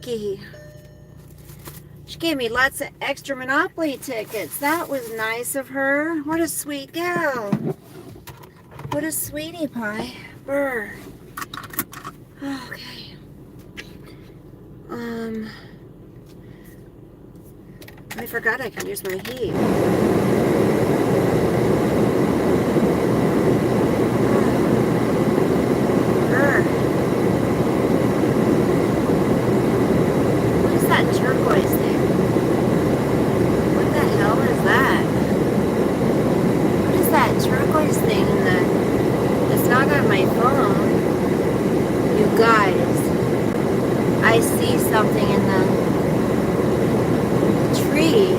Lucky. She gave me lots of extra Monopoly tickets. That was nice of her. What a sweet gal. What a sweetie pie. Byrd. Okay. I forgot I can use my heat. What is that turquoise thing? What the hell is that? What is that turquoise thing in the... It's not on my phone. You guys. I see something in the tree.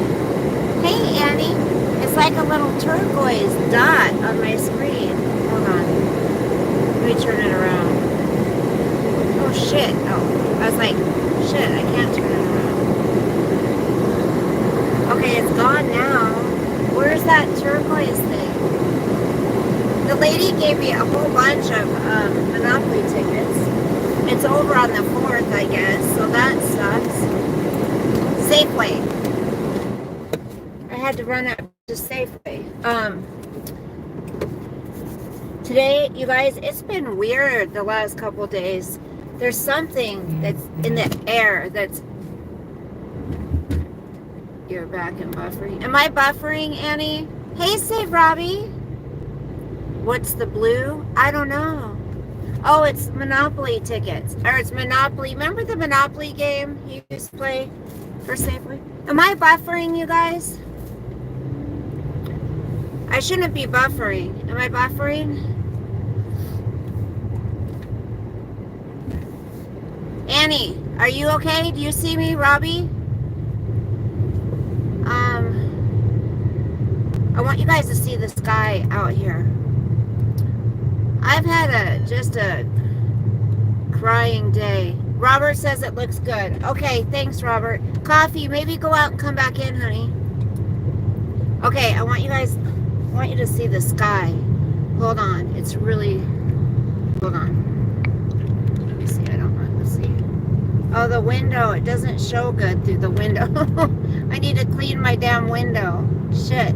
Hey, Annie. It's like a little turquoise dot on my screen. Hold on. Let me turn it around. Oh, shit. Oh, I was like, shit, I can't turn it around. Okay, it's gone now. Where's that turquoise thing? The lady gave me a whole bunch of Monopoly tickets. It's over on the 4th, I guess, so that sucks. Safeway. I had to run up to Safeway. Today, you guys, it's been weird the last couple days. There's something that's in the air that's... You're back in buffering. Am I buffering, Annie? Hey, Save Robbie. What's the blue? I don't know. Oh, it's Monopoly tickets. Or it's Monopoly. Remember the Monopoly game you used to play for Safeway? Am I buffering, you guys? I shouldn't be buffering. Am I buffering? Annie, are you okay? Do you see me, Robbie? I want you guys to see the sky out here. I've had just a crying day. Robert says it looks good. Okay, thanks, Robert. Coffee, maybe go out and come back in, honey. Okay, I want you to see the sky. Hold on, it's really... Hold on. Let me see, I don't want to see. Oh, the window, it doesn't show good through the window. I need to clean my damn window. Shit.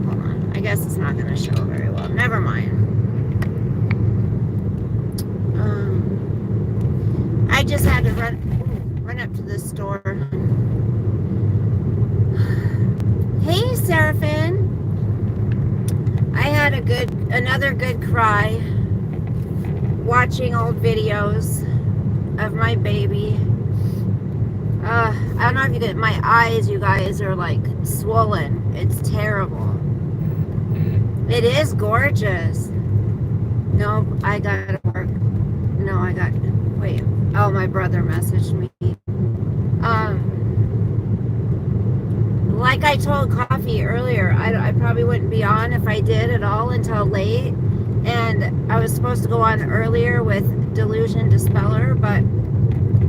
Hold on, I guess it's not going to show very well. Never mind. I just had to run up to the store. Hey, Seraphim. I had another good cry watching old videos of my baby. I don't know if you get my eyes, you guys, are like swollen. It's terrible. It is gorgeous. No, I gotta work. No, wait. Oh, my brother messaged me. Like I told Coffee earlier, I probably wouldn't be on if I did at all until late. And I was supposed to go on earlier with Delusion Dispeller, but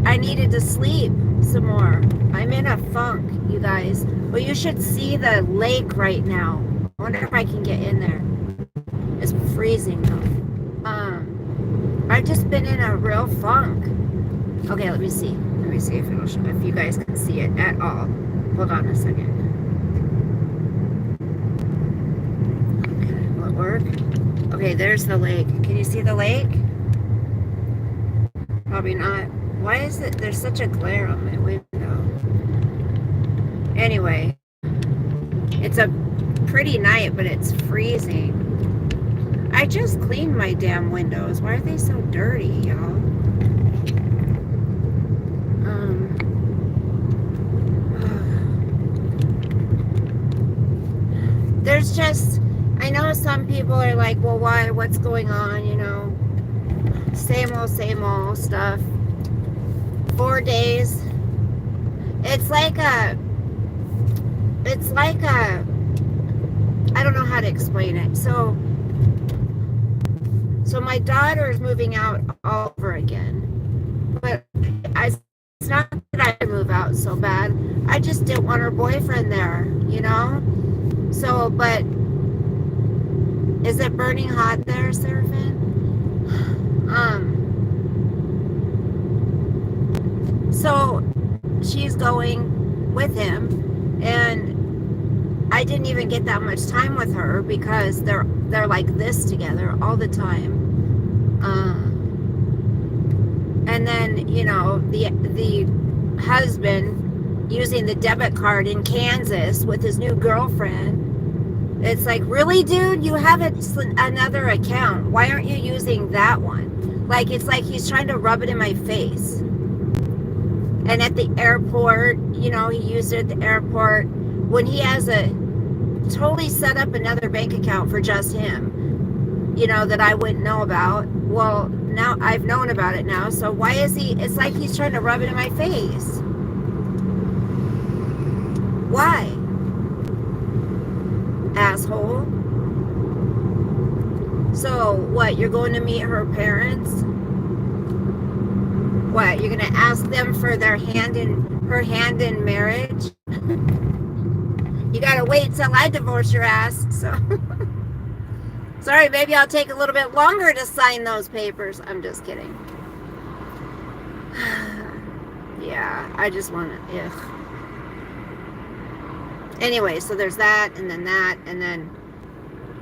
I needed to sleep some more. I'm in a funk, you guys. Well, you should see the lake right now. I wonder if I can get in there. It's freezing though. I've just been in a real funk. Okay, let me see. Let me see if it'll show, if you guys can see it at all. Hold on a second. Okay, will it work? Okay, there's the lake. Can you see the lake? Probably not. Why is it, there's such a glare on my window? Anyway, it's a pretty night, but it's freezing. I just cleaned my damn windows. Why are they so dirty, y'all? There's just, I know some people are like, well, why, what's going on, you know? Same old stuff. 4 days. It's like a, I don't know how to explain it. So my daughter is moving out all over again. But it's not that I move out so bad. I just didn't want her boyfriend there, you know? So, but is it burning hot there, Seraphim? So she's going with him, and I didn't even get that much time with her because they're like this together all the time. And then, you know, the husband using the debit card in Kansas with his new girlfriend. It's like, really, dude? You have another account. Why aren't you using that one? Like, it's like he's trying to rub it in my face. And at the airport, you know, he used it at the airport when he has totally set up another bank account for just him, you know, that I wouldn't know about. Well, now I've known about it now. So why is he, it's like he's trying to rub it in my face. Why? Asshole. So what, you're going to meet her parents? What, you're going to ask them for her hand in marriage? You got to wait till I divorce your ass. So sorry, maybe I'll take a little bit longer to sign those papers. I'm just kidding. Yeah, I just want to, ugh. Anyway, so there's that, and then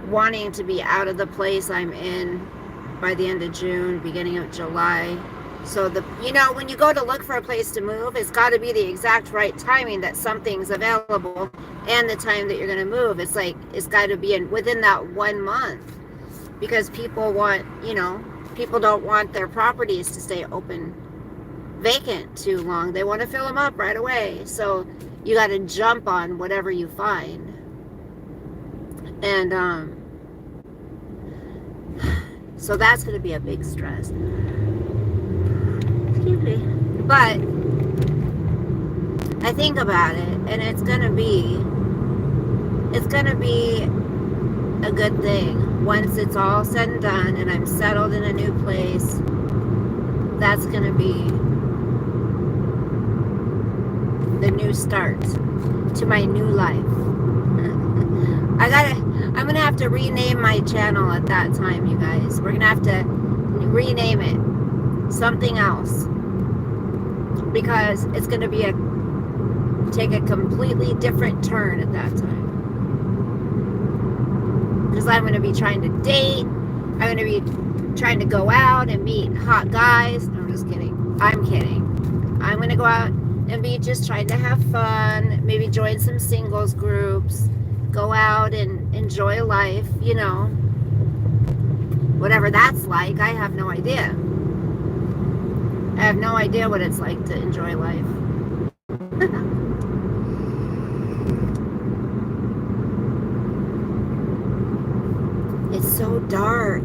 wanting to be out of the place I'm in by the end of June, beginning of July. So you know, when you go to look for a place to move, it's got to be the exact right timing that something's available and the time that you're going to move. It's like, it's got to be within that 1 month, because people want, you know, people don't want their properties to stay open, vacant too long. They want to fill them up right away. So you got to jump on whatever you find. And so that's going to be a big stress. Excuse me. But I think about it, and it's going to be a good thing once it's all said and done and I'm settled in a new place. That's going to be the new start to my new life. I'm going to have to rename my channel at that time, you guys. We're going to have to rename it something else, because it's going to be take a completely different turn at that time. Because I'm going to be trying to date. I'm going to be trying to go out and meet hot guys. No, I'm just kidding. I'm kidding. I'm going to go out and be just trying to have fun. Maybe join some singles groups. Go out and enjoy life, you know. Whatever that's like, I have no idea. I have no idea what it's like to enjoy life. It's so dark.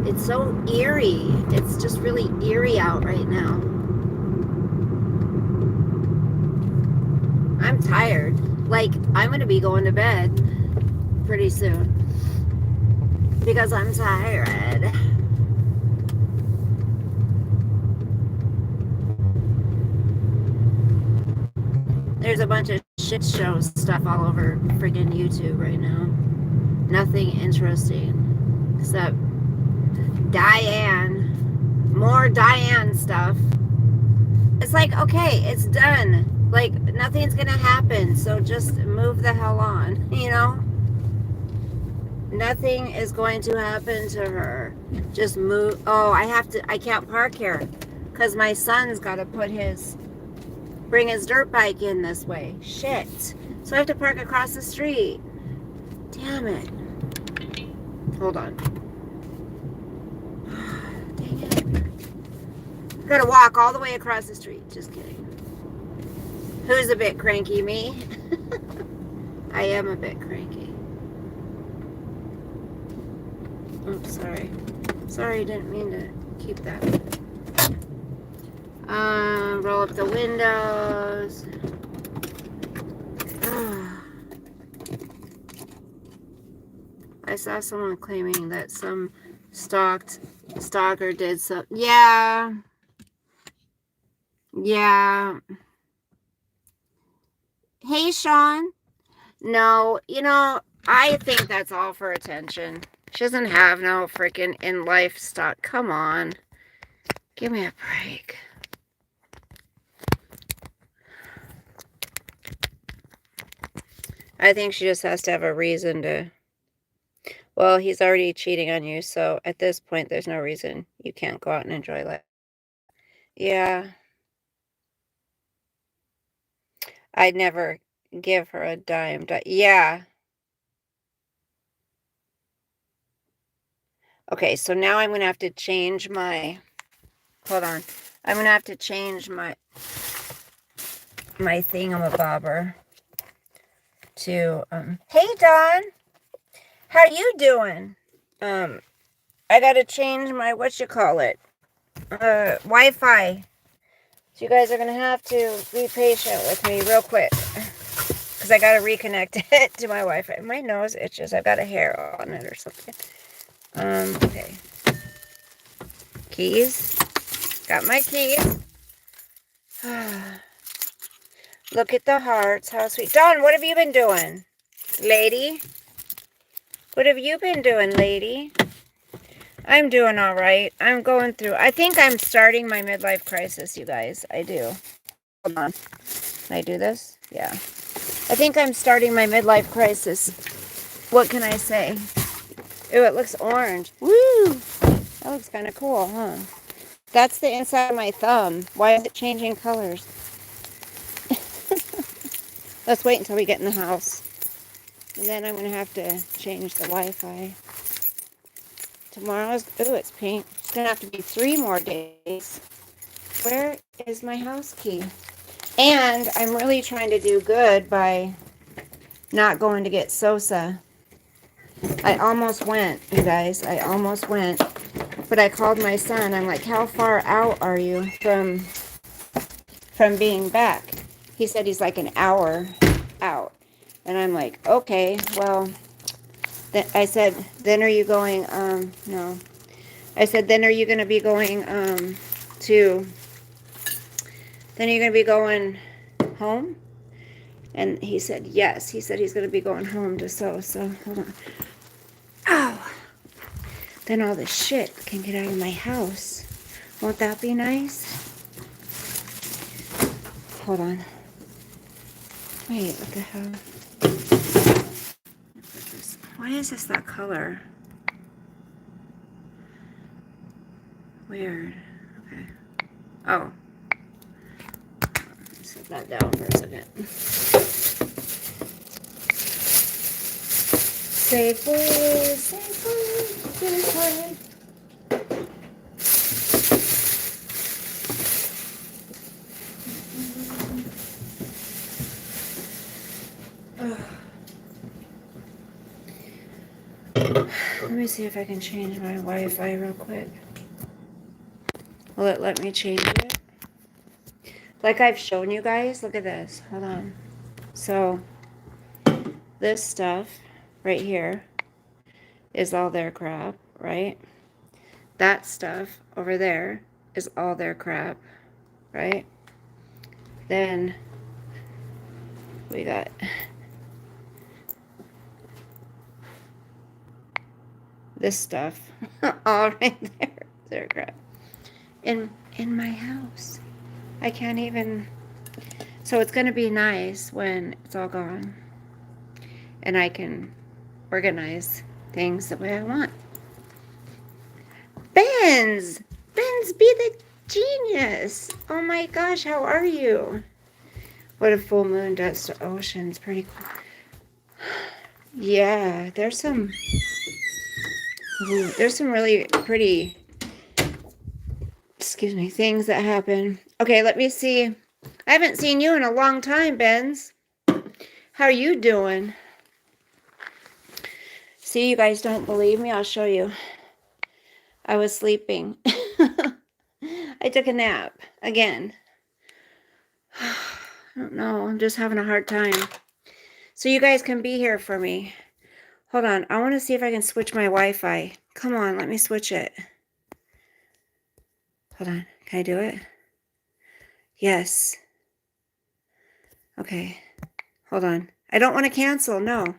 It's so eerie. It's just really eerie out right now. I'm tired. Like, I'm going to be going to bed pretty soon. Because I'm tired. There's a bunch of shit show stuff all over friggin' YouTube right now. Nothing interesting. Except Diane. More Diane stuff. It's like, okay, it's done. Like, nothing's gonna happen, so just move the hell on, you know? Nothing is going to happen to her. Just move. Oh, I can't park here because my son's got to bring his dirt bike in this way. Shit. So I have to park across the street. Damn it. Hold on. Dang it. I gotta walk all the way across the street. Just kidding. Who's a bit cranky? Me? I am a bit cranky. Oops, sorry. Sorry, didn't mean to keep that. Roll up the windows. I saw someone claiming that some stalker did some. Yeah. Yeah. Hey, Sean. No, you know, I think that's all for attention. She doesn't have no freaking in life stock. Come on. Give me a break. I think she just has to have a reason to... Well, he's already cheating on you, so at this point, there's no reason you can't go out and enjoy life. Yeah, I'd never give her a dime. Yeah. Okay, so now I'm going to have to change my... Hold on. I'm going to have to change my thingamabobber to... Hey, Don! How you doing? I got to change my... Wi-Fi. So you guys are going to have to be patient with me real quick. Because I got to reconnect it to my Wi-Fi. My nose itches. I've got a hair on it or something. Okay. Keys. Got my keys. Look at the hearts. How sweet. Dawn, what have you been doing? Lady? What have you been doing, lady? I'm doing all right. I'm going through... I think I'm starting my midlife crisis, you guys. I do. Hold on. Can I do this? Yeah. I think I'm starting my midlife crisis. What can I say? Ooh, it looks orange. Woo! That looks kind of cool, huh? That's the inside of my thumb. Why is it changing colors? Let's wait until we get in the house. And then I'm going to have to change the Wi-Fi. Tomorrow's... Ooh, it's pink. It's going to have to be 3 more days. Where is my house key? And I'm really trying to do good by not going to get Sosa. I almost went, you guys. I almost went. But I called my son. I'm like, how far out are you from being back? He said he's like an hour out. And I'm like, okay, well, I said, then are you going, no. I said, then are you going to be going, then are you going to be going home? And he said, yes. He said he's going to be going home to sew. So, hold on. Ow! Then all this shit can get out of my house. Won't that be nice? Hold on. Wait, what the hell? Why is this that color? Weird. Okay. Oh. Set that down for a second. Safely, this way. Let me see if I can change my Wi-Fi real quick. Will it let me change it? Like I've shown you guys. Look at this. Hold on. So, this stuff right here is all their crap, right? That stuff over there is all their crap, right? Then we got this stuff all right there. Their crap. In my house. I can't even... So it's going to be nice when it's all gone. And I can organize things the way I want. Benz! Benz, be the genius! Oh my gosh, how are you? What a full moon does to oceans. Pretty cool. Yeah, there's some really pretty, excuse me, things that happen. Okay, let me see. I haven't seen you in a long time, Benz. How are you doing? See, you guys don't believe me? I'll show you. I was sleeping. I took a nap again. I don't know. I'm just having a hard time. So you guys can be here for me. Hold on. I want to see if I can switch my Wi-Fi. Come on. Let me switch it. Hold on. Can I do it? Yes. Okay. Hold on. I don't want to cancel. No.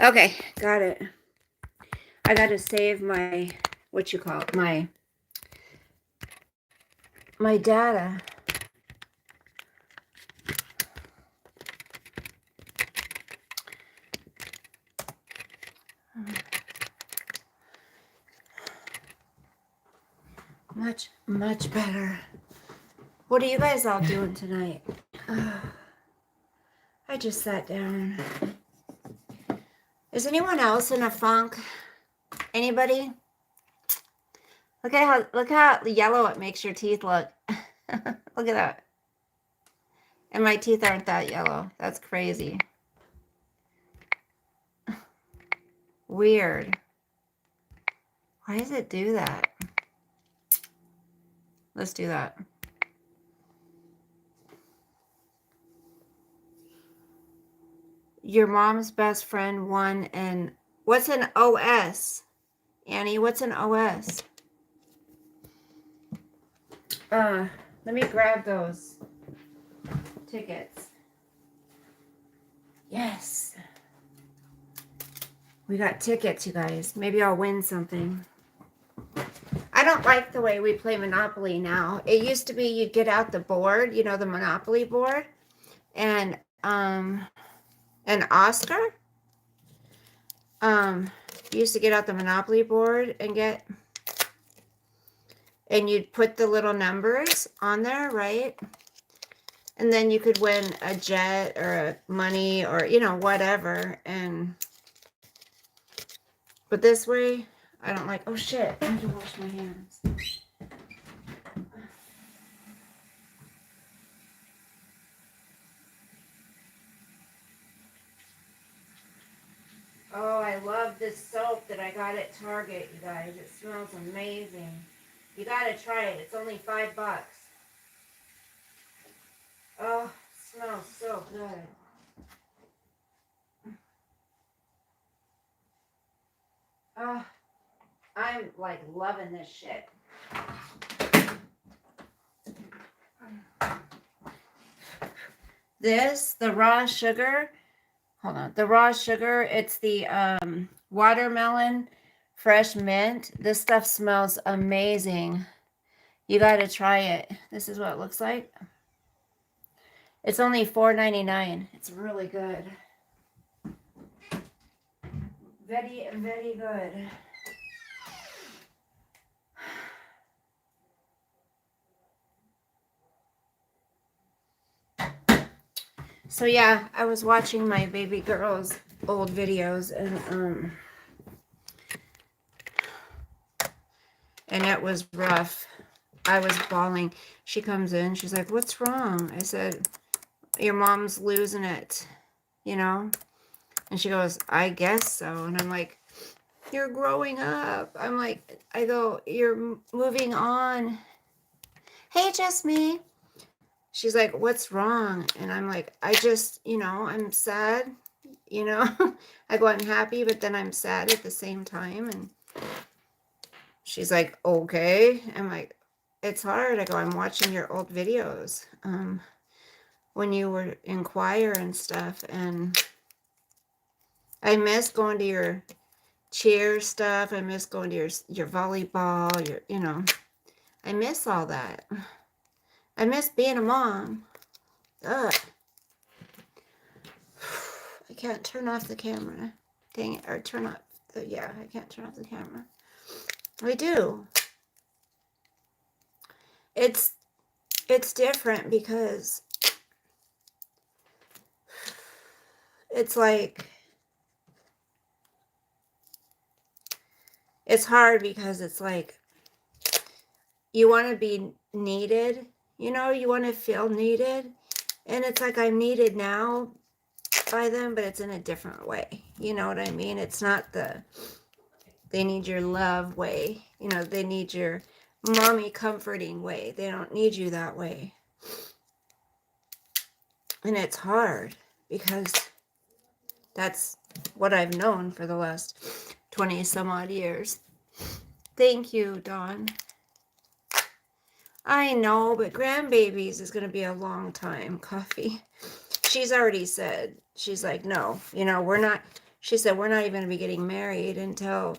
Okay. Got it. I got to save my, my data. Much, much better. What are you guys all doing tonight? I just sat down. Is anyone else in a funk? Anybody? Look how yellow it makes your teeth look. Look at that. And my teeth aren't that yellow. That's crazy. Weird. Why does it do that? Let's do that. Your mom's best friend won and what's an OS? Annie, what's an OS? Let me grab those tickets. Yes. We got tickets, you guys. Maybe I'll win something. I don't like the way we play Monopoly now. It used to be you'd get out the board, you know, the Monopoly board, and Oscar used to get out the Monopoly board and you'd put the little numbers on there, right? And then you could win a jet or a money or, you know, whatever. But this way, I don't like, oh shit, I need to wash my hands. Oh, I love this soap that I got at Target, you guys. It smells amazing. You gotta try it. It's only $5. Oh, it smells so good. Oh, I'm like loving this shit. The raw sugar. Hold on. The raw sugar, it's the watermelon fresh mint. This stuff smells amazing. You got to try it. This is what it looks like. It's only $4.99. It's really good. Very, very good. So yeah, I was watching my baby girl's old videos and it was rough. I was bawling. She comes in, she's like, "What's wrong?" I said, "Your mom's losing it, you know?" And she goes, "I guess so." And I'm like, "You're growing up." I go, "You're moving on." "Hey, just me." She's like, "What's wrong?" And I'm like, "I just, you know, I'm sad, you know." I go, "I'm happy, but then I'm sad at the same time." And she's like, "Okay." I'm like, "It's hard." I go, "I'm watching your old videos when you were in choir and stuff. And I miss going to your cheer stuff. I miss going to your volleyball, you know. I miss all that. I miss being a mom." Ugh. I can't turn off the camera. Dang it. Or turn off the, yeah, I can't turn off the camera. I do. It's different because it's like, it's hard because it's like, you want to be needed, you know, you want to feel needed. And it's like, I'm needed now by them, but it's in a different way. You know what I mean? It's not the, they need your love way. You know, they need your mommy comforting way. They don't need you that way. And it's hard because that's what I've known for the last 20 some odd years. Thank you, Dawn. I know, but grandbabies is going to be a long time, Coffee. She's already said, she's like, "No, you know, we're not," she said, "we're not even going to be getting married until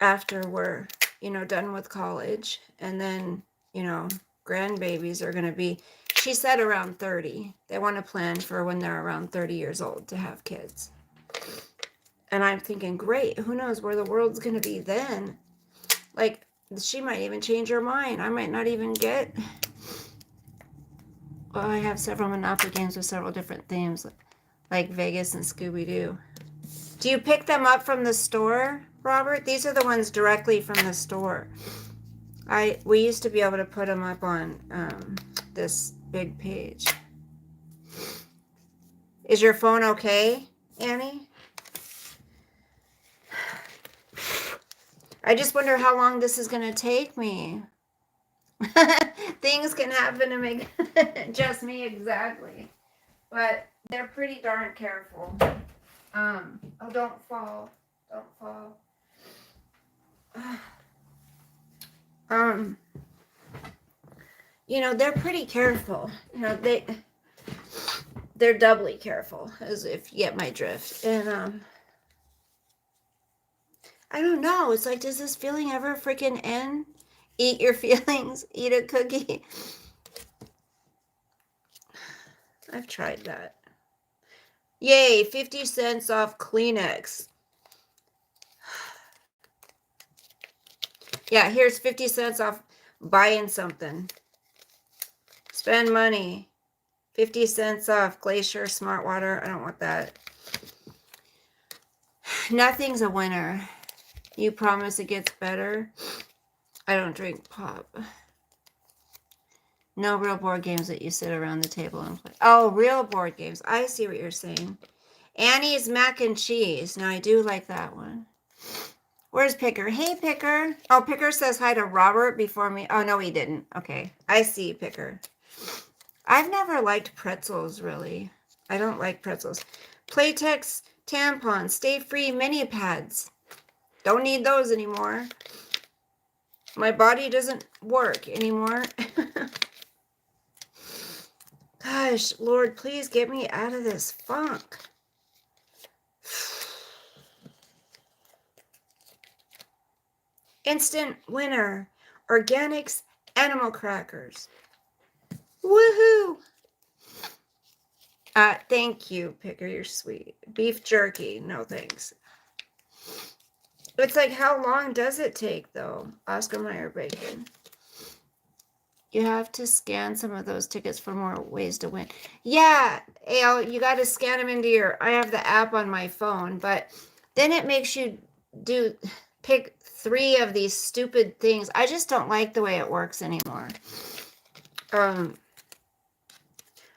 after we're, you know, done with college. And then, you know, grandbabies are going to be," she said, around 30. They want to plan for when they're around 30 years old to have kids. And I'm thinking, great, who knows where the world's going to be then? Like, She might even change her mind. I might not even get... Well, I have several Monopoly games with several different themes, like Vegas and Scooby-Doo. Do you pick them up from the store, Robert? These are the ones directly from the store. We used to be able to put them up on this big page. Is your phone okay, Annie? I just wonder how long this is going to take me. Things can happen to make just me exactly. But they're pretty darn careful. Oh, don't fall. Don't fall. You know, they're pretty careful. You know, they're doubly careful, as if you get my drift. And I don't know. It's like, does this feeling ever freaking end? Eat your feelings. Eat a cookie. I've tried that. Yay, 50 cents off Kleenex. Yeah, here's 50 cents off buying something. Spend money. 50 cents off Glacier Smart Water. I don't want that. Nothing's a winner. You promise it gets better? I don't drink pop. No real board games that you sit around the table and play. Oh, real board games. I see what you're saying. Annie's mac and cheese. Now, I do like that one. Where's Picker? Hey, Picker. Oh, Picker says hi to Robert before me. Oh, no, he didn't. Okay. I see, Picker. I've never liked pretzels, really. I don't like pretzels. Playtex tampons. Stay free mini pads. Don't need those anymore. My body doesn't work anymore. Gosh, Lord, please get me out of this funk. Instant winner. Organics animal crackers. Woohoo! Thank you, Picker. You're sweet. Beef jerky. No thanks. It's like, how long does it take, though? Oscar Mayer Bacon. You have to scan some of those tickets for more ways to win. Yeah, Al, you got to scan them into your... I have the app on my phone, but then it makes you pick 3 of these stupid things. I just don't like the way it works anymore.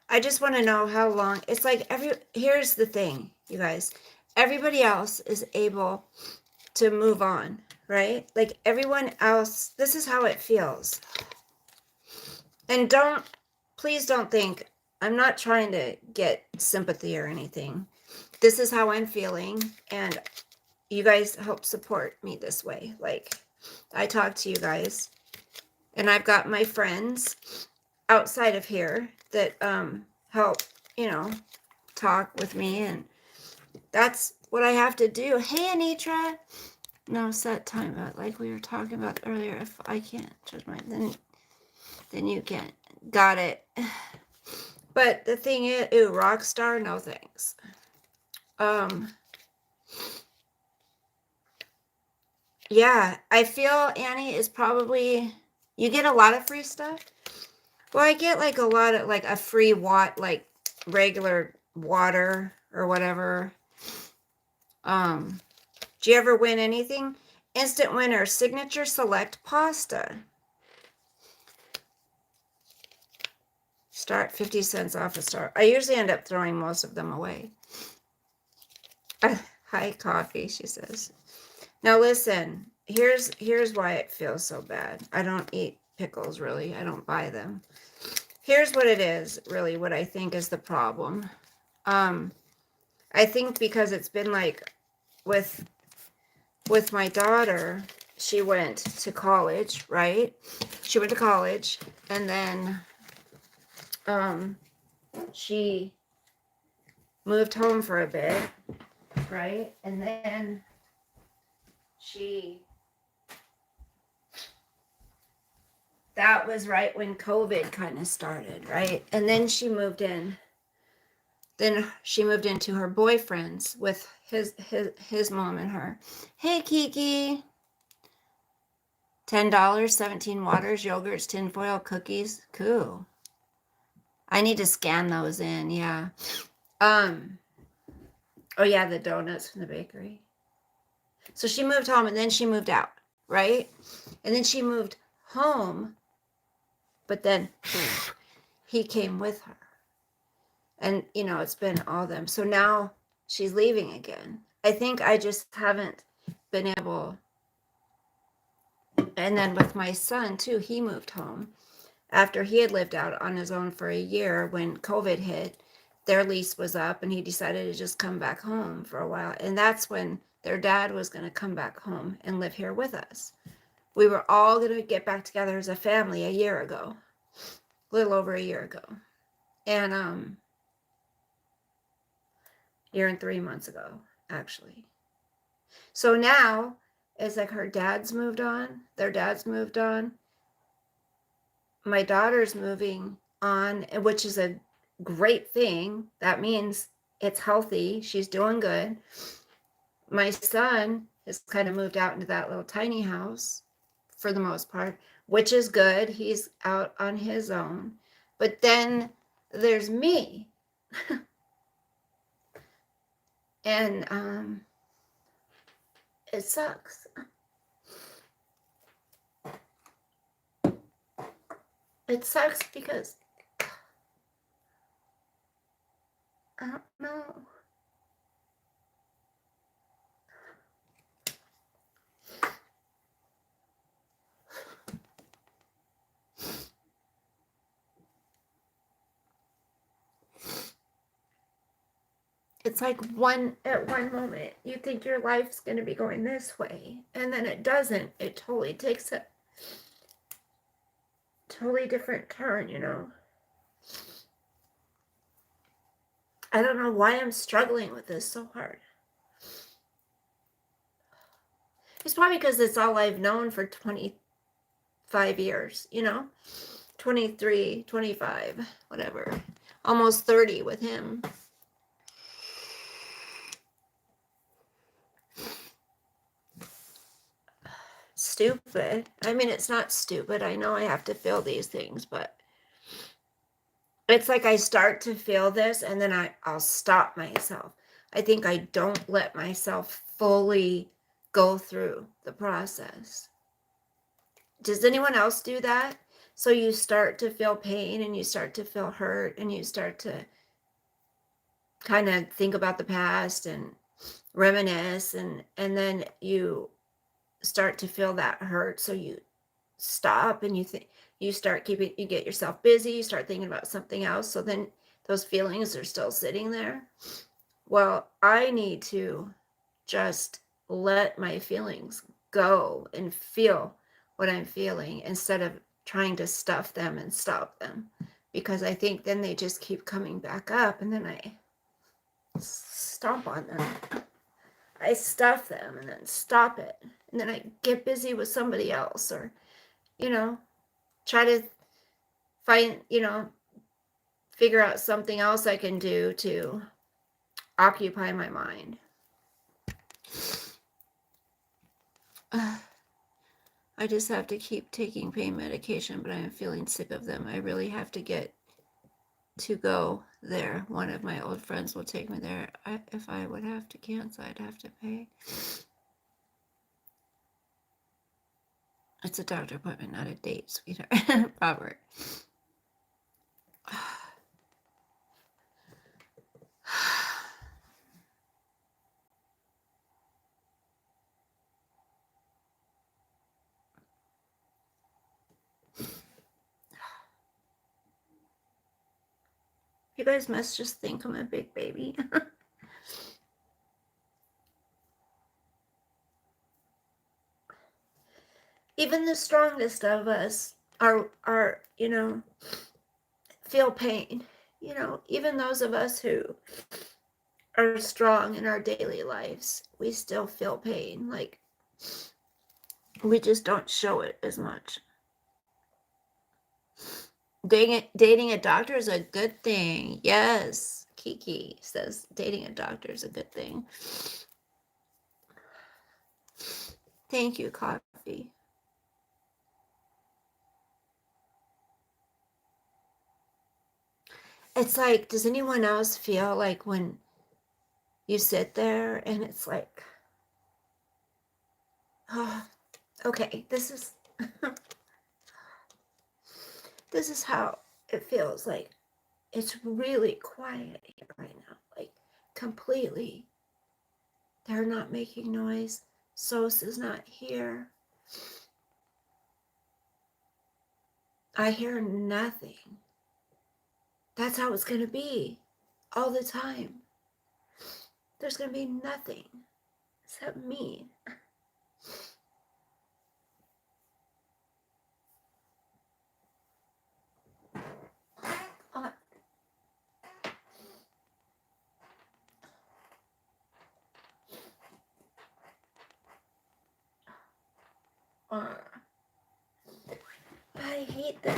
I just want to know how long. It's like here's the thing, you guys. Everybody else is able to move on, right? Like everyone else, this is how it feels. And please don't think, I'm not trying to get sympathy or anything. This is how I'm feeling, and you guys help support me this way. Like, I talk to you guys, and I've got my friends outside of here that help, talk with me, and that's what I have to do. Hey, Anitra. No, set time out, like we were talking about earlier. If I can't judge mine, then you can't. Got it. But the thing is, rock star, no thanks. Yeah, I feel Annie is probably, you get a lot of free stuff. Well, I get like a lot of like a free like regular water or whatever. Do you ever win anything? Instant winner, Signature Select Pasta. Start 50 cents off a star. I usually end up throwing most of them away. Hi, coffee, she says. Now listen, here's why it feels so bad. I don't eat pickles, really. I don't buy them. Here's what it is, really, what I think is the problem. I think because it's been like with my daughter, she went to college, right? She went to college, and then she moved home for a bit, right? And then that was right when COVID kind of started, right? And then she moved in. Then she moved into her boyfriend's with his mom and her. Hey, Kiki. $10, 17 waters, yogurts, tinfoil, cookies. Cool. I need to scan those in, yeah. Oh yeah, the donuts from the bakery. So she moved home and then she moved out, right? And then she moved home, but then he came with her. And, you know, it's been all of them. So now she's leaving again. I think I just haven't been able. And then with my son, too, he moved home after he had lived out on his own for a year. When COVID hit, their lease was up and he decided to just come back home for a while. And that's when their dad was going to come back home and live here with us. We were all going to get back together as a family a year ago, a little over a year ago. And year and 3 months ago, actually. So now it's like her dad's moved on, their dad's moved on. My daughter's moving on, which is a great thing. That means it's healthy. She's doing good. My son has kind of moved out into that little tiny house for the most part, which is good. He's out on his own. But then there's me. And it sucks. It sucks because I don't know. It's like at one moment you think your life's going to be going this way, and then it doesn't. It totally takes a totally different turn, you know. I don't know why I'm struggling with this so hard. It's probably because it's all I've known for 25 years, you know, 23, 25, whatever, almost 30 with him. Stupid. I mean, it's not stupid. I know I have to feel these things, but it's like I start to feel this and then I'll stop myself. I think I don't let myself fully go through the process. Does anyone else do that? So you start to feel pain and you start to feel hurt and you start to kind of think about the past and reminisce, and then you start to feel that hurt, so you stop and you get yourself busy, you start thinking about something else, so then those feelings are still sitting there. Well, I need to just let my feelings go and feel what I'm feeling instead of trying to stuff them and stop them, because I think then they just keep coming back up and then I stomp on them. I stuff them and then stop it, and then I get busy with somebody else, or, you know, try to find, you know, figure out something else I can do to occupy my mind. I just have to keep taking pain medication, but I'm feeling sick of them. I really have to get to go there. One of my old friends will take me there. If I would have to cancel, I'd have to pay. It's a doctor appointment, not a date, sweetheart. Robert. You guys must just think I'm a big baby. Even the strongest of us are, you know, feel pain. You know, even those of us who are strong in our daily lives, we still feel pain. Like, we just don't show it as much. Dating a doctor is a good thing. Yes, Kiki says dating a doctor is a good thing. Thank you, coffee. It's like, does anyone else feel like when you sit there and it's like, oh, okay, this is this is how it feels like. It's really quiet here right now, like completely. They're not making noise. Sos is not here. I hear nothing. That's how it's going to be all the time. There's going to be nothing except me. I hate this.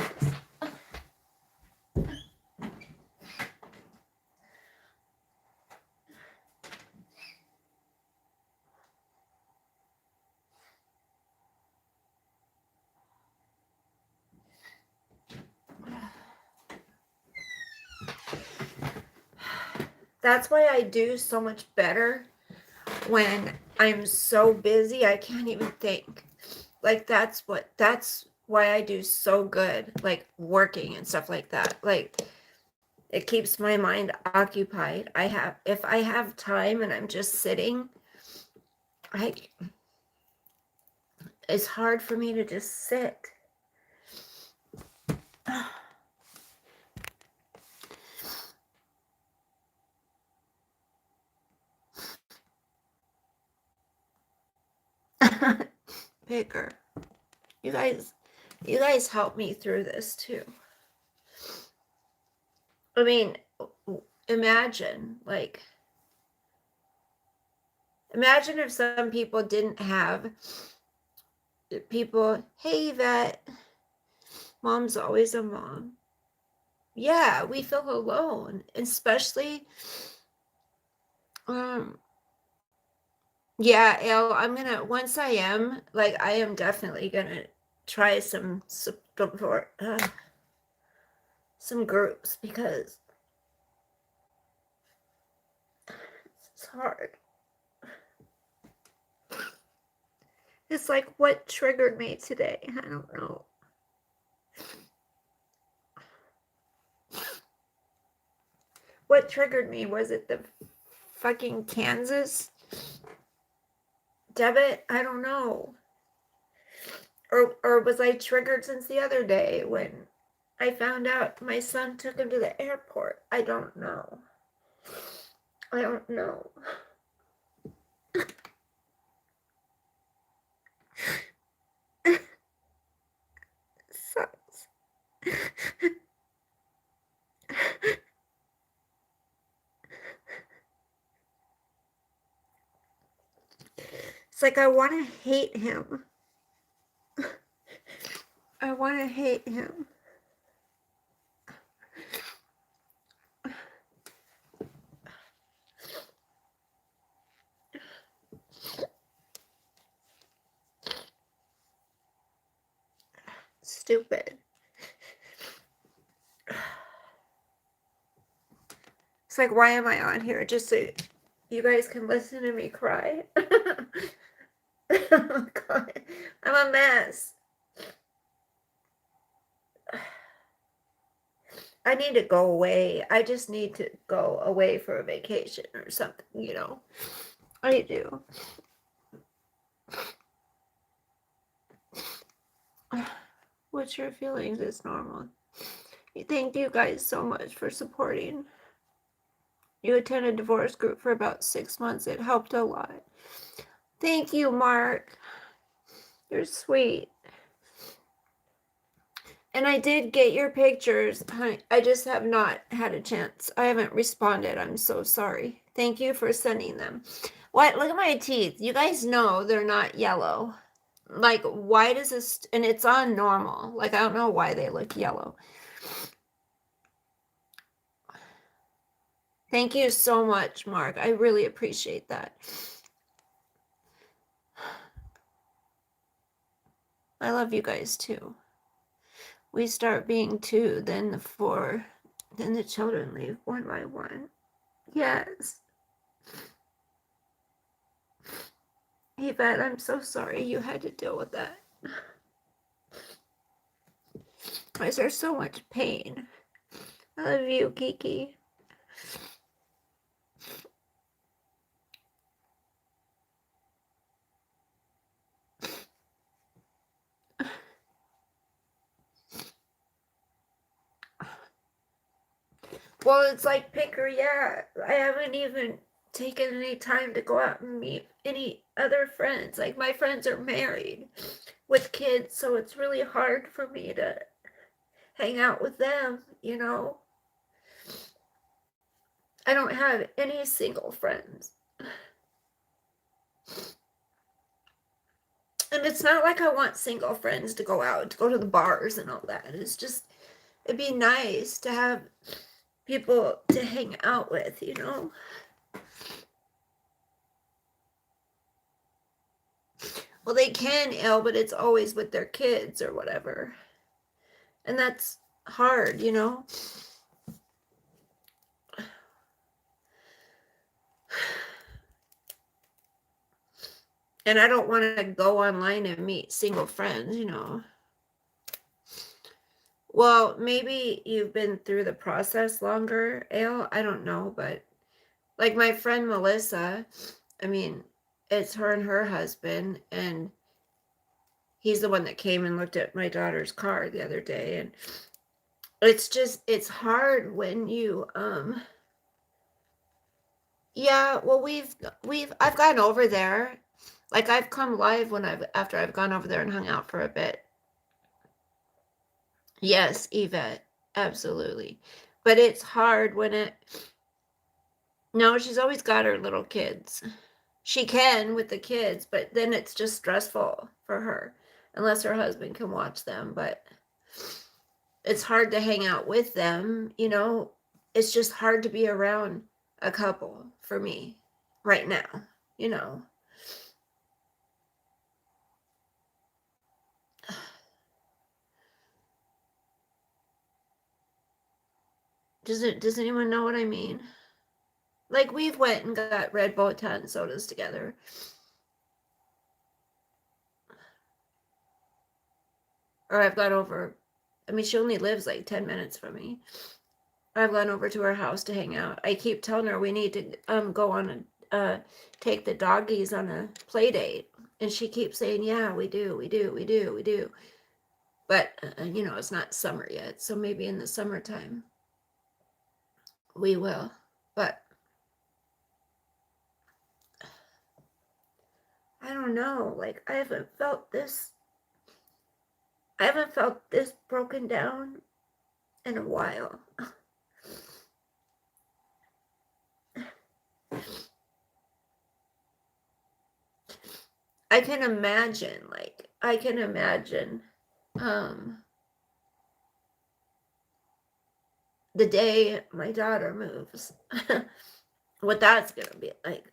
That's why I do so much better when I'm so busy I can't even think. Like that's why I do so good, like working and stuff like that. Like it keeps my mind occupied. If I have time and I'm just sitting, it's hard for me to just sit. Picker. You guys help me through this too. I mean, imagine if some people didn't have people, hey Yvette, mom's always a mom. Yeah, we feel alone, especially yeah, Elle, once I am definitely gonna try some support, some groups, because it's hard. It's like, what triggered me today? I don't know. What triggered me? Was it the fucking Kansas debit? I don't know. Or was I triggered since the other day when I found out my son took him to the airport? I don't know. I don't know. Sucks. It's like I want to hate him. I want to hate him. Stupid. It's like, why am I on here? Just so you guys can listen to me cry. Oh God, I'm a mess. I need to go away. I just need to go away for a vacation or something, you know. I do. What's your feelings is normal. Thank you guys so much for supporting. You attended divorce group for about 6 months. It helped a lot. Thank you, Mark. You're sweet. And I did get your pictures, honey. I just have not had a chance. I haven't responded. I'm so sorry. Thank you for sending them. What? Look at my teeth. You guys know they're not yellow. Like, why does this... And it's on normal. Like, I don't know why they look yellow. Thank you so much, Mark. I really appreciate that. I love you guys, too. We start being 2, then the 4, Then the children leave one by one. Yes. Yvette, I'm so sorry you had to deal with that. Is there so much pain? I love you, Kiki. Well, it's like pick or yeah. I haven't even taken any time to go out and meet any other friends. Like, my friends are married with kids, so it's really hard for me to hang out with them, you know? I don't have any single friends. And it's not like I want single friends to go out, to go to the bars and all that. It's just, it'd be nice to have people to hang out with, you know? Well, they can, but it's always with their kids or whatever. And that's hard, you know? And I don't want to go online and meet single friends, you know? Well, maybe you've been through the process longer, Ale. I don't know, but like my friend Melissa, I mean, it's her and her husband, and he's the one that came and looked at my daughter's car the other day. And it's just, it's hard when you, yeah, well, I've gone over there. Like, I've come live after I've gone over there and hung out for a bit. Yes, Yvette, absolutely. But it's hard no, she's always got her little kids. She can with the kids, but then it's just stressful for her unless her husband can watch them. But it's hard to hang out with them, you know? It's just hard to be around a couple for me right now, you know? Does anyone know what I mean? Like, we've went and got Red Botan sodas together. Or I've gone over, I mean, she only lives like 10 minutes from me. I've gone over to her house to hang out. I keep telling her we need to go on take the doggies on a play date. And she keeps saying, yeah, we do. But, you know, it's not summer yet. So maybe in the summertime we will. But I don't know. Like, I haven't felt this broken down in a while. I can imagine the day my daughter moves, what that's gonna be like.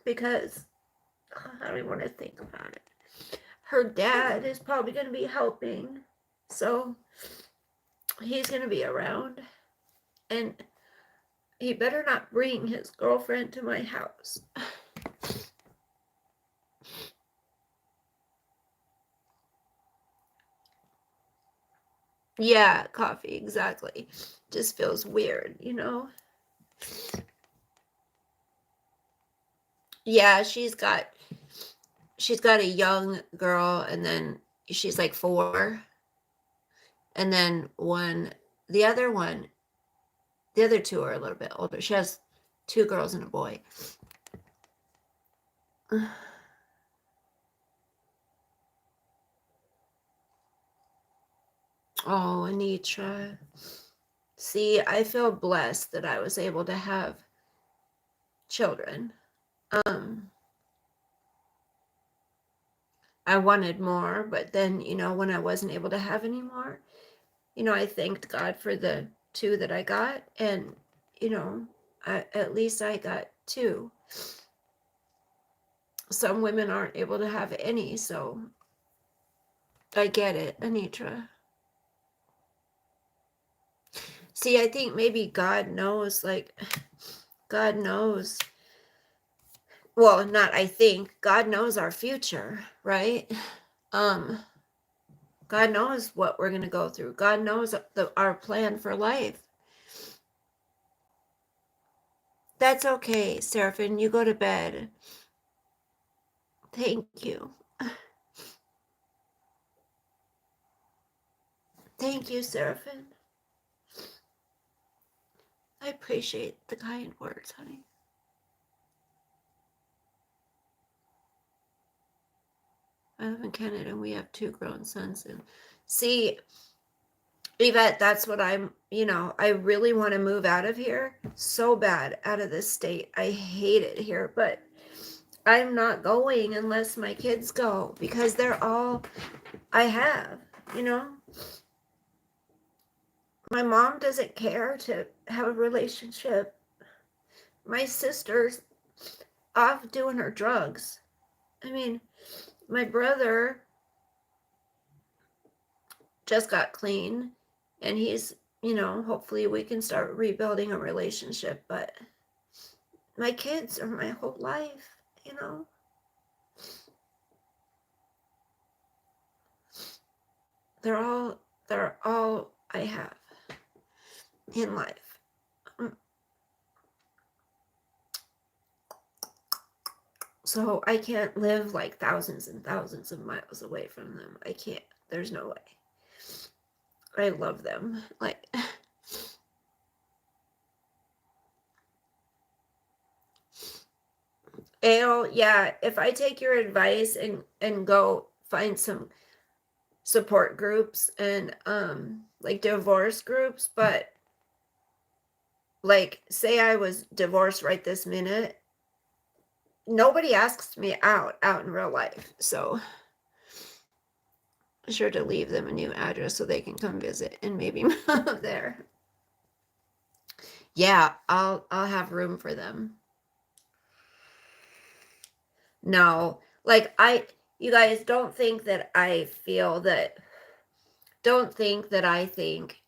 Because I don't even want to think about it. Her dad is probably gonna be helping, so he's gonna be around, and he better not bring his girlfriend to my house. Yeah, coffee, exactly. Just feels weird, you know? Yeah, she's got a young girl, and then she's like 4. And then the other 2 are a little bit older. She has 2 girls and a boy. Oh, Anitra. See, I feel blessed that I was able to have children. I wanted more, but then, you know, when I wasn't able to have any more, you know, I thanked God for the 2 that I got, and, you know, at least I got 2. Some women aren't able to have any, so I get it, Anitra. See, I think maybe God knows, like, God knows. Well, not I think. God knows our future, right? God knows what we're going to go through. God knows our plan for life. That's okay, Seraphim. You go to bed. Thank you. Thank you, Seraphim. I appreciate the kind words, honey. I live in Canada and we have 2 grown sons. And see, Yvette, that's what I'm, I really want to move out of here so bad, out of this state. I hate it here, but I'm not going unless my kids go, because they're all I have, My mom doesn't care to have a relationship. My sister's off doing her drugs. I mean, my brother just got clean and he's, hopefully we can start rebuilding a relationship, but my kids are my whole life, They're all I have in life. So I can't live like thousands and thousands of miles away from them. I can't. There's no way. I love them. Like, yeah, if I take your advice and go find some support groups and like divorce groups, but like say I was divorced right this minute, nobody asks me out in real life. So I'm sure to leave them a new address so they can come visit and maybe move there. Yeah, I'll have room for them. No, like you guys don't think that I feel that, don't think that I think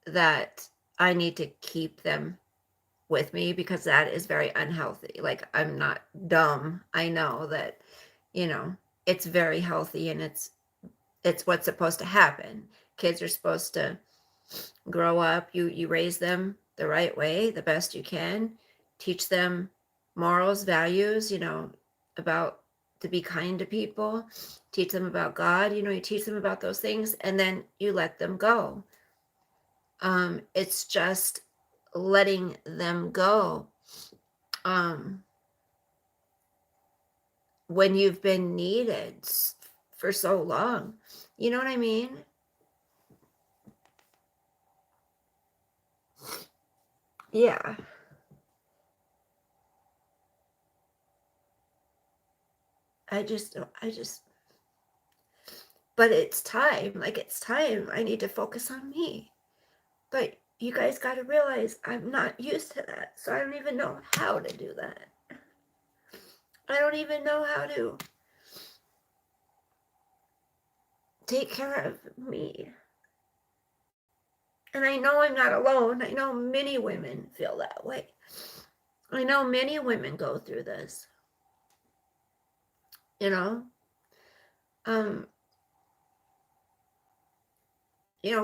that I need to keep them with me, because that is very unhealthy. Like, I'm not dumb. I know that, it's very healthy and it's what's supposed to happen. Kids are supposed to grow up. You raise them the right way, the best you can. Teach them morals, values, about to be kind to people. Teach them about God. You teach them about those things, and then you let them go. It's just letting them go. When you've been needed for so long. You know what I mean? Yeah. But it's time. Like, it's time. I need to focus on me. But you guys got to realize I'm not used to that. So I don't even know how to do that. I don't even know how to take care of me. And I know I'm not alone. I know many women feel that way. I know many women go through this.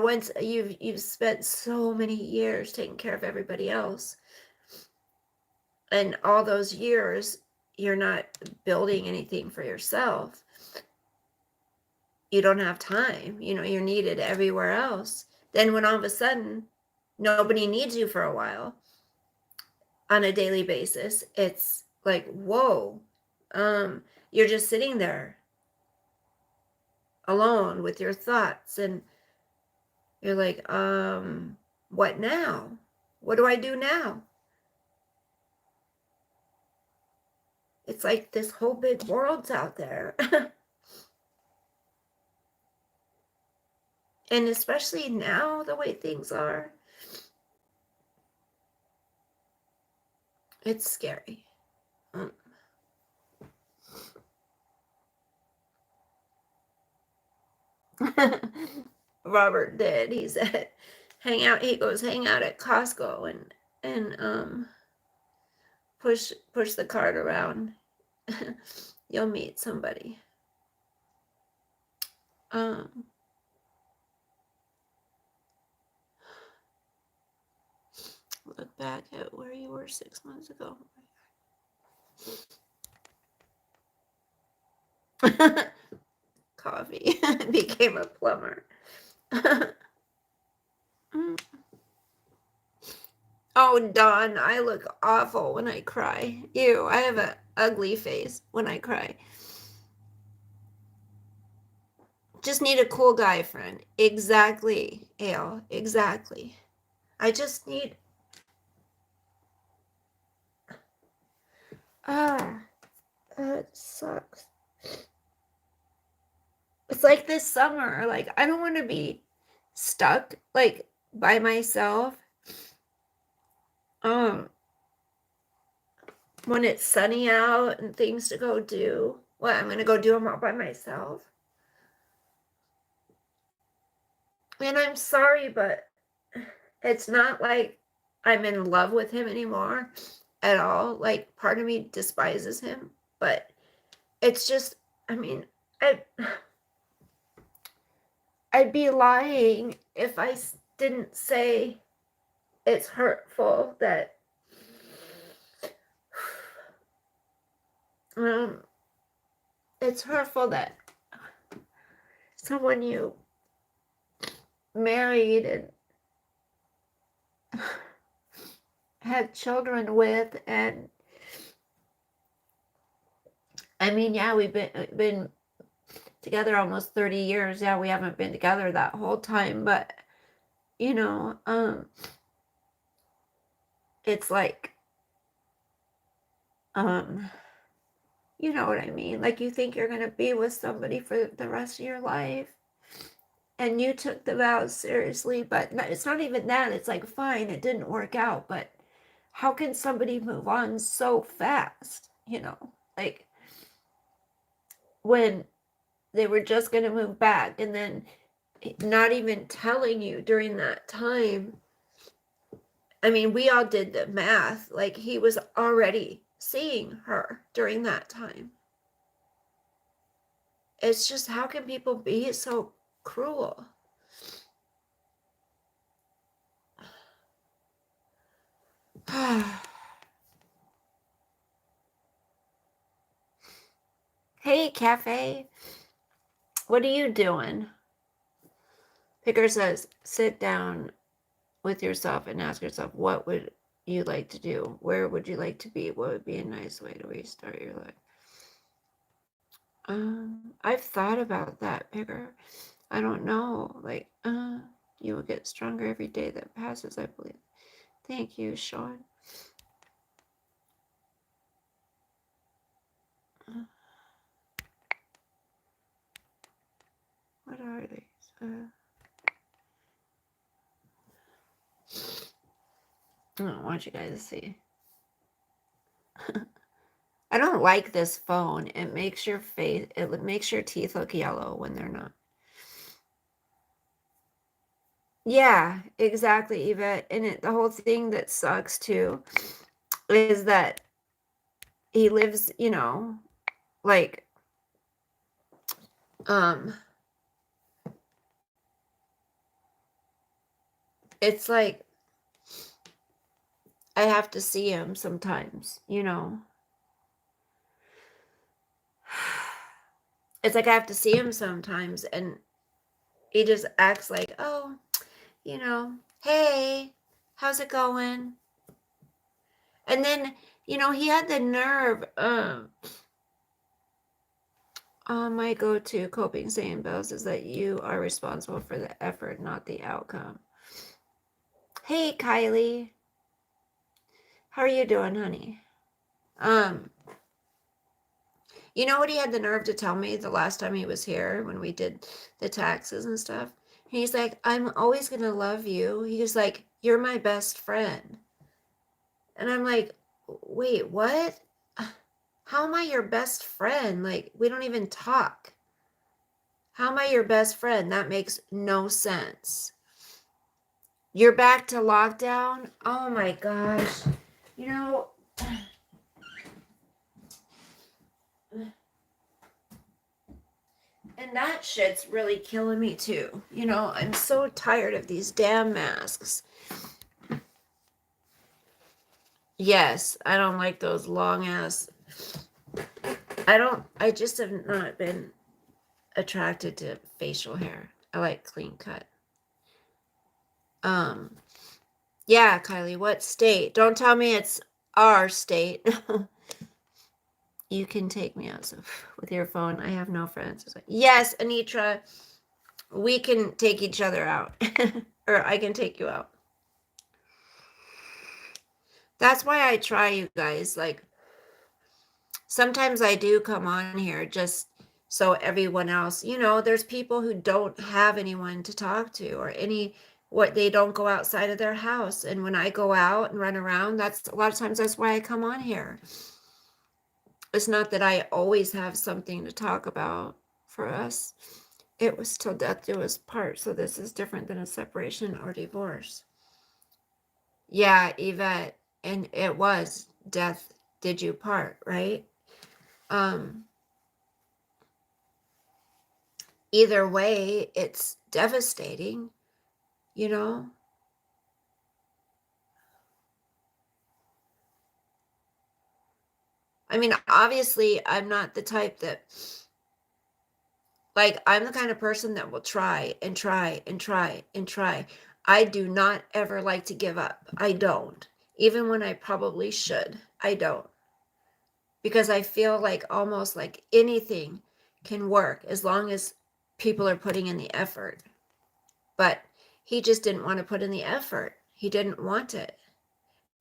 Once you've spent so many years taking care of everybody else, and all those years you're not building anything for yourself, you don't have time, you're needed everywhere else. Then when all of a sudden nobody needs you for a while on a daily basis, it's like, whoa, you're just sitting there alone with your thoughts, and you're like, what now? What do I do now? It's like this whole big world's out there. And especially now, the way things are, it's scary. Robert did. He said, hang out. He goes hang out at Costco and push the cart around. You'll meet somebody. Look back at where you were 6 months ago. Coffee. Became a plumber. Oh, Dawn, I look awful when I cry. Ew, I have an ugly face when I cry. Just need a cool guy friend. Exactly, Ale. Exactly. I just need... it sucks. It's like this summer. Like, I don't want to be stuck, like, by myself. When it's sunny out and things to go do. What, I'm going to go do them all by myself? And I'm sorry, but it's not like I'm in love with him anymore at all. Like, part of me despises him, but it's just, I mean, I'd be lying if I didn't say it's hurtful that it's hurtful that someone you married and had children with, and I mean, yeah, we've been together almost 30 years. Yeah, we haven't been together that whole time, but you know, it's like, you know what I mean? Like, you think you're gonna be with somebody for the rest of your life, and you took the vows seriously, but it's not even that. It's like, fine, it didn't work out, but how can somebody move on so fast? You know, like, when they were just gonna move back, and then not even telling you during that time. I mean, we all did the math. Like, he was already seeing her during that time. It's just, how can people be so cruel? Hey, Cafe. What are you doing? Picker says, sit down with yourself and ask yourself, what would you like to do? Where would you like to be? What would be a nice way to restart your life? I've thought about that, Picker. I don't know. Like, you will get stronger every day that passes, I believe. Thank you, Sean. What are these? I want you guys to see. I don't like this phone. It makes your face, it makes your teeth look yellow when they're not. Yeah, exactly, Eva. And the whole thing that sucks too is that he lives, you know, like, it's like I have to see him sometimes, you know. It's like I have to see him sometimes, and he just acts like, oh, you know, hey, how's it going? And then, you know, he had the nerve, my go-to coping saying, Bells, is that you are responsible for the effort, not the outcome. Hey, Kylie. How are you doing, honey? You know what he had the nerve to tell me the last time he was here when we did the taxes and stuff? He's like, I'm always going to love you. He's like, you're my best friend. And I'm like, wait, what? How am I your best friend? Like, we don't even talk. How am I your best friend? That makes no sense. You're back to lockdown? Oh my gosh. You know, and that shit's really killing me too. You know, I'm so tired of these damn masks. Yes, I don't like those long ass. I just have not been attracted to facial hair. I like clean cut. Yeah, Kylie, what state? Don't tell me it's our state. You can take me out with your phone. I have no friends. Yes, Anitra, we can take each other out. Or I can take you out. That's why I try, you guys. Like, sometimes I do come on here just so everyone else, there's people who don't have anyone to talk to or they don't go outside of their house. And when I go out and run around, that's a lot of times that's why I come on here. It's not that I always have something to talk about for us. It was till death do us part. So this is different than a separation or divorce. Yeah, Yvette, and it was death did you part, right? Either way, it's devastating, you know? I mean, obviously, I'm not the type that, like, I'm the kind of person that will try and try and try and try. I do not ever like to give up. I don't. Even when I probably should, I don't. Because I feel like almost like anything can work as long as people are putting in the effort. But he just didn't want to put in the effort. He didn't want it.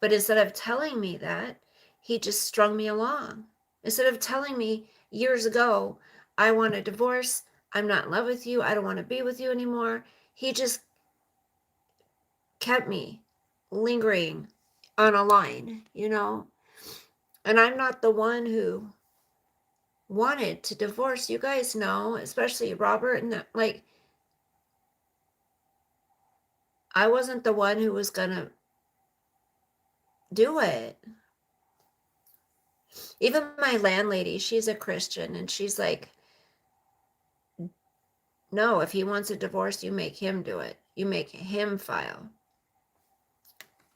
But instead of telling me that, he just strung me along. Instead of telling me years ago, I want a divorce, I'm not in love with you, I don't want to be with you anymore, he just kept me lingering on a line, And I'm not the one who wanted to divorce. You guys know, especially Robert, and like, I wasn't the one who was going to do it. Even my landlady, she's a Christian, and she's like, no, if he wants a divorce, you make him do it. You make him file.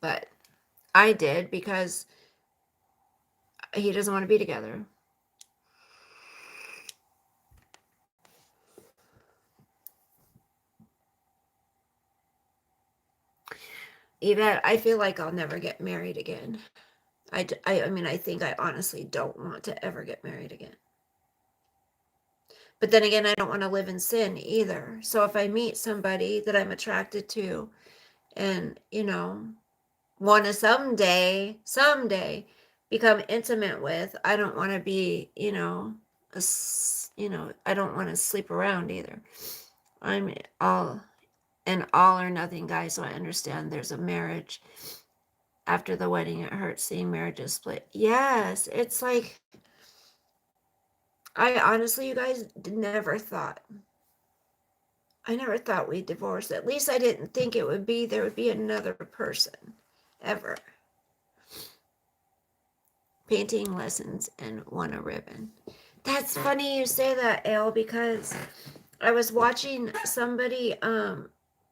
But I did because he doesn't want to be together. Yvette, I feel like I'll never get married again. I mean, I think I honestly don't want to ever get married again. But then again, I don't want to live in sin either. So if I meet somebody that I'm attracted to and, want to someday become intimate with, I don't want to be, I don't want to sleep around either. I'm all or nothing guy, so I understand there's a marriage. After the wedding, it hurts seeing marriages split. Yes, it's like, I honestly, you guys, never thought. I never thought we'd divorce. At least I didn't think there would be another person, ever. Painting lessons and won a ribbon. That's funny you say that, Ale, because I was watching somebody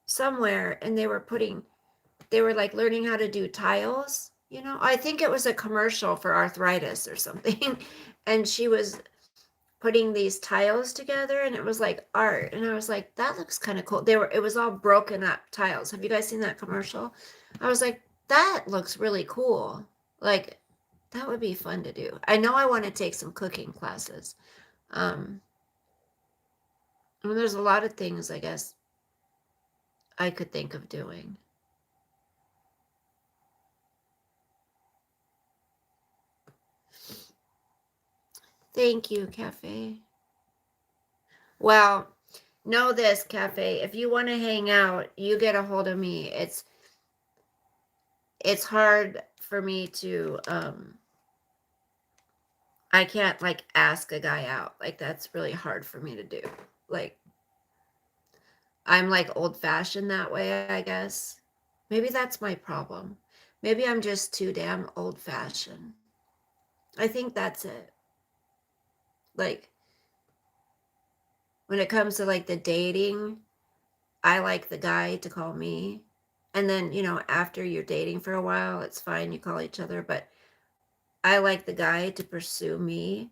somewhere, and they were like learning how to do tiles. I think it was a commercial for arthritis or something, and she was putting these tiles together, and it was like art, and I was like, that looks kind of cool. It was all broken up tiles. Have you guys seen that commercial? I was like, that looks really cool. Like, that would be fun to do. I know I want to take some cooking classes. I mean, there's a lot of things I guess I could think of doing. Thank you, Cafe. Well, know this, Cafe. If you want to hang out, you get a hold of me. It's hard for me to I can't like ask a guy out. Like, that's really hard for me to do. Like, I'm like old fashioned that way, I guess. Maybe that's my problem. Maybe I'm just too damn old-fashioned. I think that's it. Like, when it comes to like the dating, I like the guy to call me. And then, after you're dating for a while, it's fine. You call each other. But I like the guy to pursue me,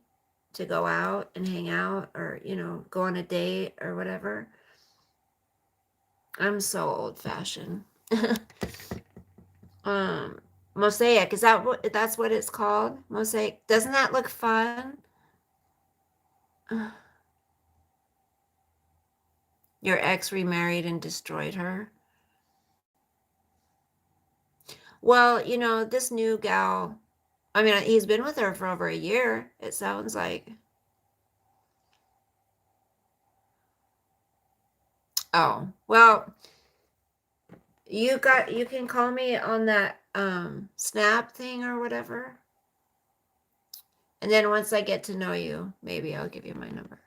to go out and hang out or, go on a date or whatever. I'm so old-fashioned. Mosaic, that's what it's called? Mosaic. Doesn't that look fun? Your ex remarried and destroyed her. Well, this new gal, I mean, he's been with her for over a year, it sounds like. Oh, well, you can call me on that Snap thing or whatever. And then once I get to know you, maybe I'll give you my number.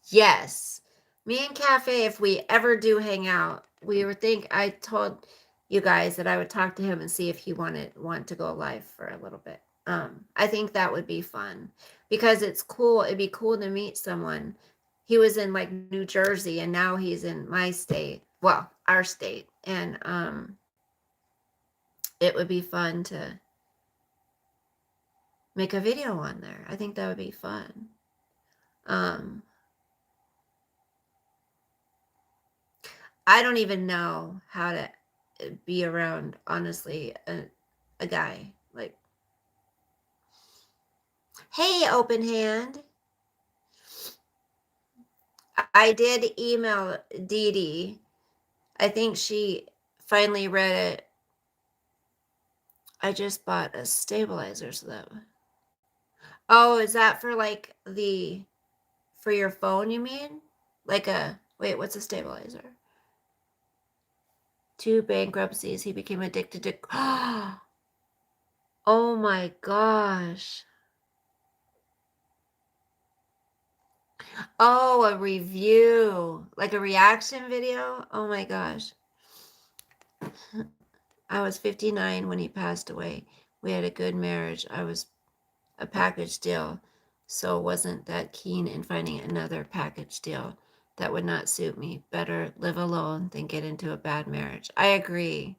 Yes. Me and Cafe, if we ever do hang out, I told you guys that I would talk to him and see if he want to go live for a little bit. I think that would be fun because it's cool. It'd be cool to meet someone. He was in like New Jersey and now he's in my state. Well, our state. And it would be fun to make a video on there. I think that would be fun. I don't even know how to be around, honestly, a guy. Like, hey, open hand. I did email Dee Dee. I think she finally read it. I just bought a stabilizer, so that... Oh, is that for like for your phone, you mean? Like wait, what's a stabilizer? 2 bankruptcies. He became addicted to... Oh my gosh. Oh, a review. Like a reaction video? Oh my gosh. I was 59 when he passed away. We had a good marriage. I was a package deal, so wasn't that keen in finding another package deal that would not suit me. Better live alone than get into a bad marriage. I agree.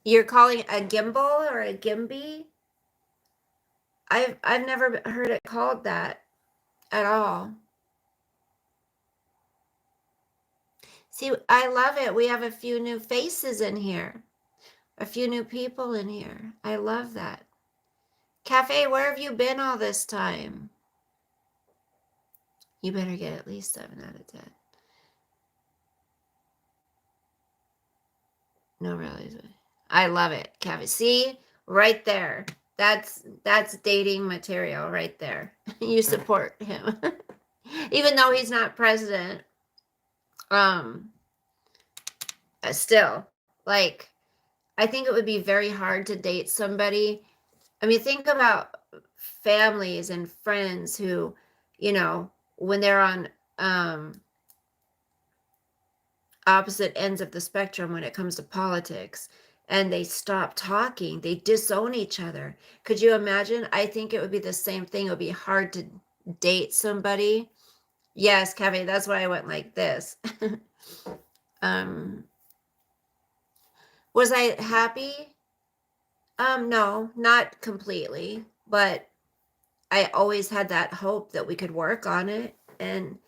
You're calling a gimbal or a gimby? I've never heard it called that at all. See, I love it. We have a few new faces in here. A few new people in here. I love that. Cafe, where have you been all this time? You better get at least 7 out of 10. No, really. I love it, Cafe. See? Right there. That's dating material right there. You support him. Even though he's not president. Still, like, I think it would be very hard to date somebody. I mean, think about families and friends who, when they're on opposite ends of the spectrum when it comes to politics, and they stop talking, they disown each other. Could you imagine? I think it would be the same thing. It would be hard to date somebody. Yes, Kevin, that's why I went like this. Was I happy? No, not completely, but I always had that hope that we could work on it, and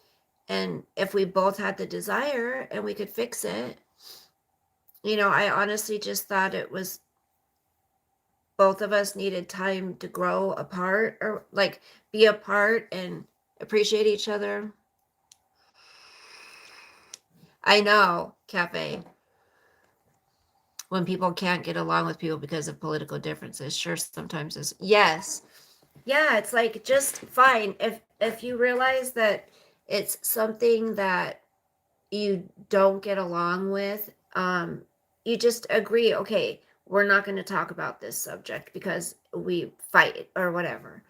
if we both had the desire and we could fix it, I honestly just thought it was both of us needed time to grow apart, or like be apart and appreciate each other. I know, Cafe. When people can't get along with people because of political differences, sure, sometimes is. Yes. Yeah, it's like just fine. If you realize that it's something that you don't get along with, you just agree, okay, we're not going to talk about this subject because we fight or whatever.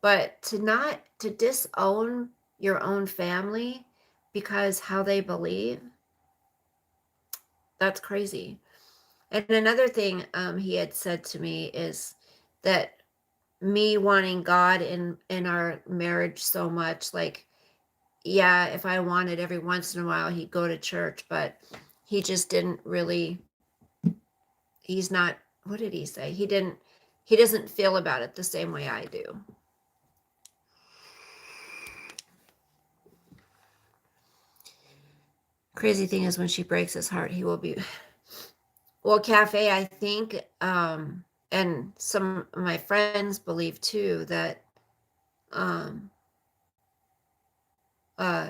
But to disown your own family because how they believe, That's crazy. And another thing he had said to me is that me wanting God in our marriage so much, like, yeah, if I wanted every once in a while, he'd go to church, but he just didn't really, he's not, what did he say? He doesn't feel about it the same way I do. Crazy thing is when she breaks his heart, he will be, well, Cafe, I think, and some of my friends believe too that, um, uh,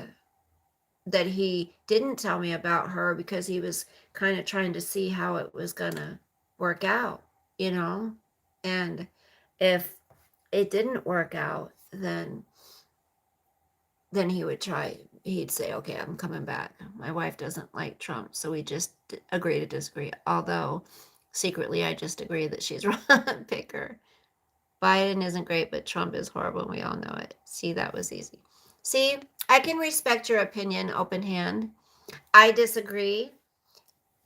that he didn't tell me about her because he was kind of trying to see how it was gonna work out, you know? And if it didn't work out, then he would try, he'd say, okay, I'm coming back. My wife doesn't like Trump, so we just agree to disagree. Although secretly I just agree that she's wrong. Pick her. Biden isn't great, but Trump is horrible, and we all know it. See, that was easy. See, I can respect your opinion, open hand. I disagree.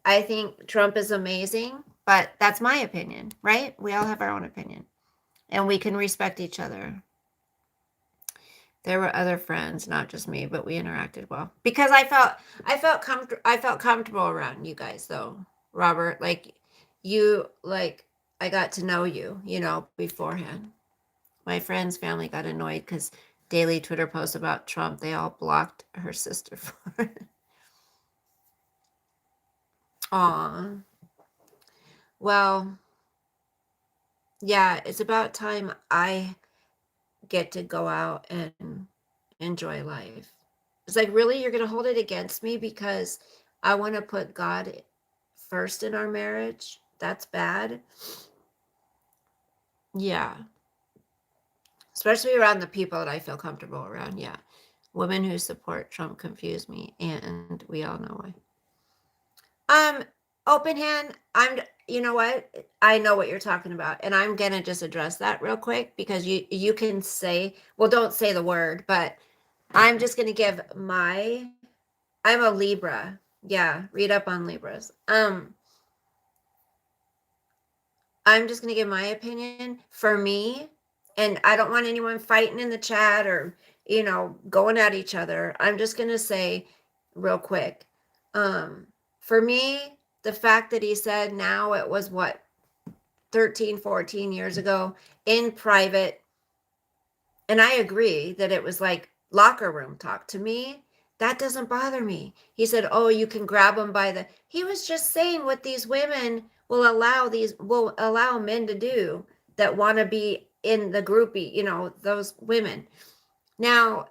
I think Trump is amazing, but that's my opinion, right? We all have our own opinion, and we can respect each other. There were other friends, not just me, but we interacted well because I felt comfortable around you guys, though, Robert. Like you, like I got to know you, beforehand. My friend's family got annoyed because daily Twitter posts about Trump, they all blocked her sister for it. Aw. Well, yeah, it's about time I get to go out and enjoy life. It's like, really, you're going to hold it against me because I want to put God first in our marriage? That's bad. Yeah. Especially around the people that I feel comfortable around. Yeah. Women who support Trump confuse me, and we all know why. Open hand, you know what? I know what you're talking about, and I'm gonna just address that real quick because you can say, well, don't say the word, but I'm just gonna give I'm a Libra. Yeah, read up on Libras. I'm just gonna give my opinion for me, and I don't want anyone fighting in the chat or going at each other. I'm just gonna say real quick. For me, the fact that he said now it was what 13, 14 years ago in private, and I agree that it was like locker room talk to me. That doesn't bother me. He said, "Oh, you can grab them by the." He was just saying what these women will allow men to do that want to be in the groupie, those women. Now,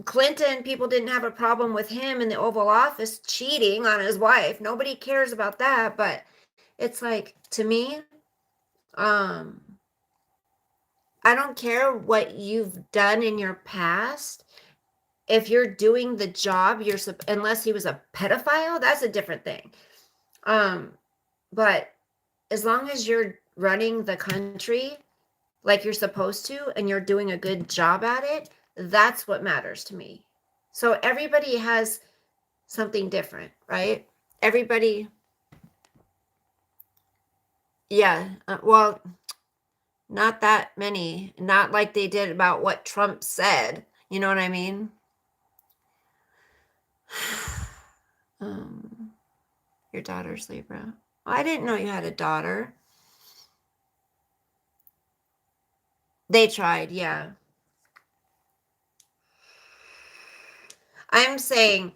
Clinton, people didn't have a problem with him in the Oval Office cheating on his wife. Nobody cares about that, but it's like, to me, I don't care what you've done in your past. If you're doing the job, unless he was a pedophile, that's a different thing. But as long as you're running the country like you're supposed to and you're doing a good job at it, that's what matters to me. So everybody has something different, right? Everybody, yeah. Well, not that many, not like they did about what Trump said. You know what I mean? Your daughter's Libra. I didn't know you had a daughter. They tried, yeah. I'm saying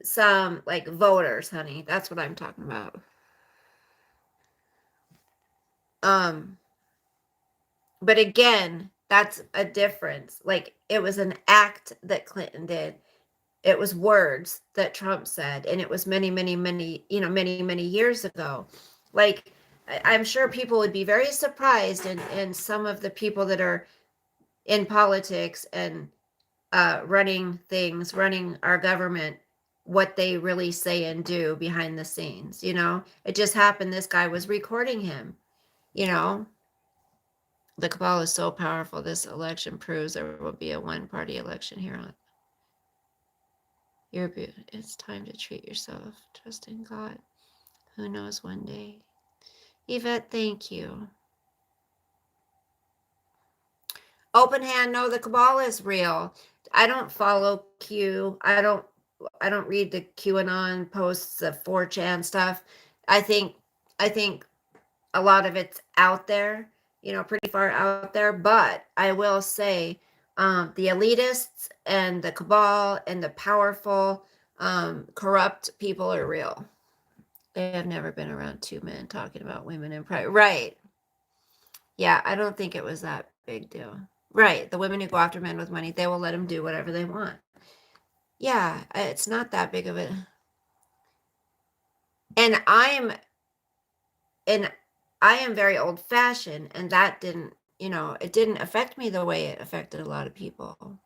some like voters, honey. That's what I'm talking about. But again, that's a difference. Like it was an act that Clinton did. It was words that Trump said, and it was many, many, many, many, many years ago. Like I'm sure people would be very surprised, and some of the people that are in politics and running our government, what they really say and do behind the scenes. It just happened. This guy was recording him. The cabal is so powerful. This election proves there will be a one-party election here on. You're beautiful. It's time to treat yourself. Trust in God. Who knows one day. Yvette, thank you. Open hand, no, the cabal is real. I don't follow Q. I don't read the QAnon posts, the 4chan stuff. I think a lot of it's out there, pretty far out there. But I will say, the elitists and the cabal and the powerful, corrupt people are real. They have never been around two men talking about women in private. Right. Yeah, I don't think it was that big deal. Right. The women who go after men with money, they will let them do whatever they want. Yeah, it's not that big of a. And I am very old fashioned, and that didn't, it didn't affect me the way it affected a lot of people.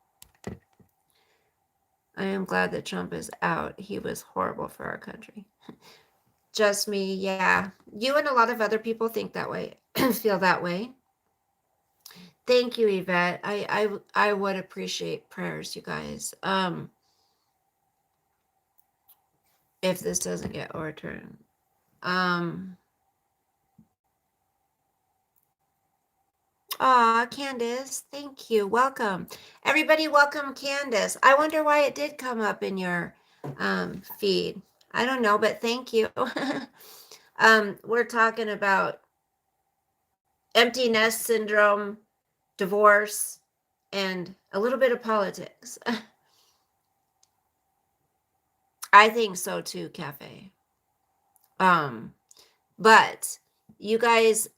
I am glad that Trump is out. He was horrible for our country. Just me, yeah. You and a lot of other people think that way, feel that way. Thank you, Yvette. I would appreciate prayers, you guys. If this doesn't get overturned. Candace, thank you. Welcome. Everybody welcome Candace. I wonder why it did come up in your feed. I don't know, but thank you. We're talking about empty nest syndrome, divorce, and a little bit of politics. I think so too, Cafe. But you guys,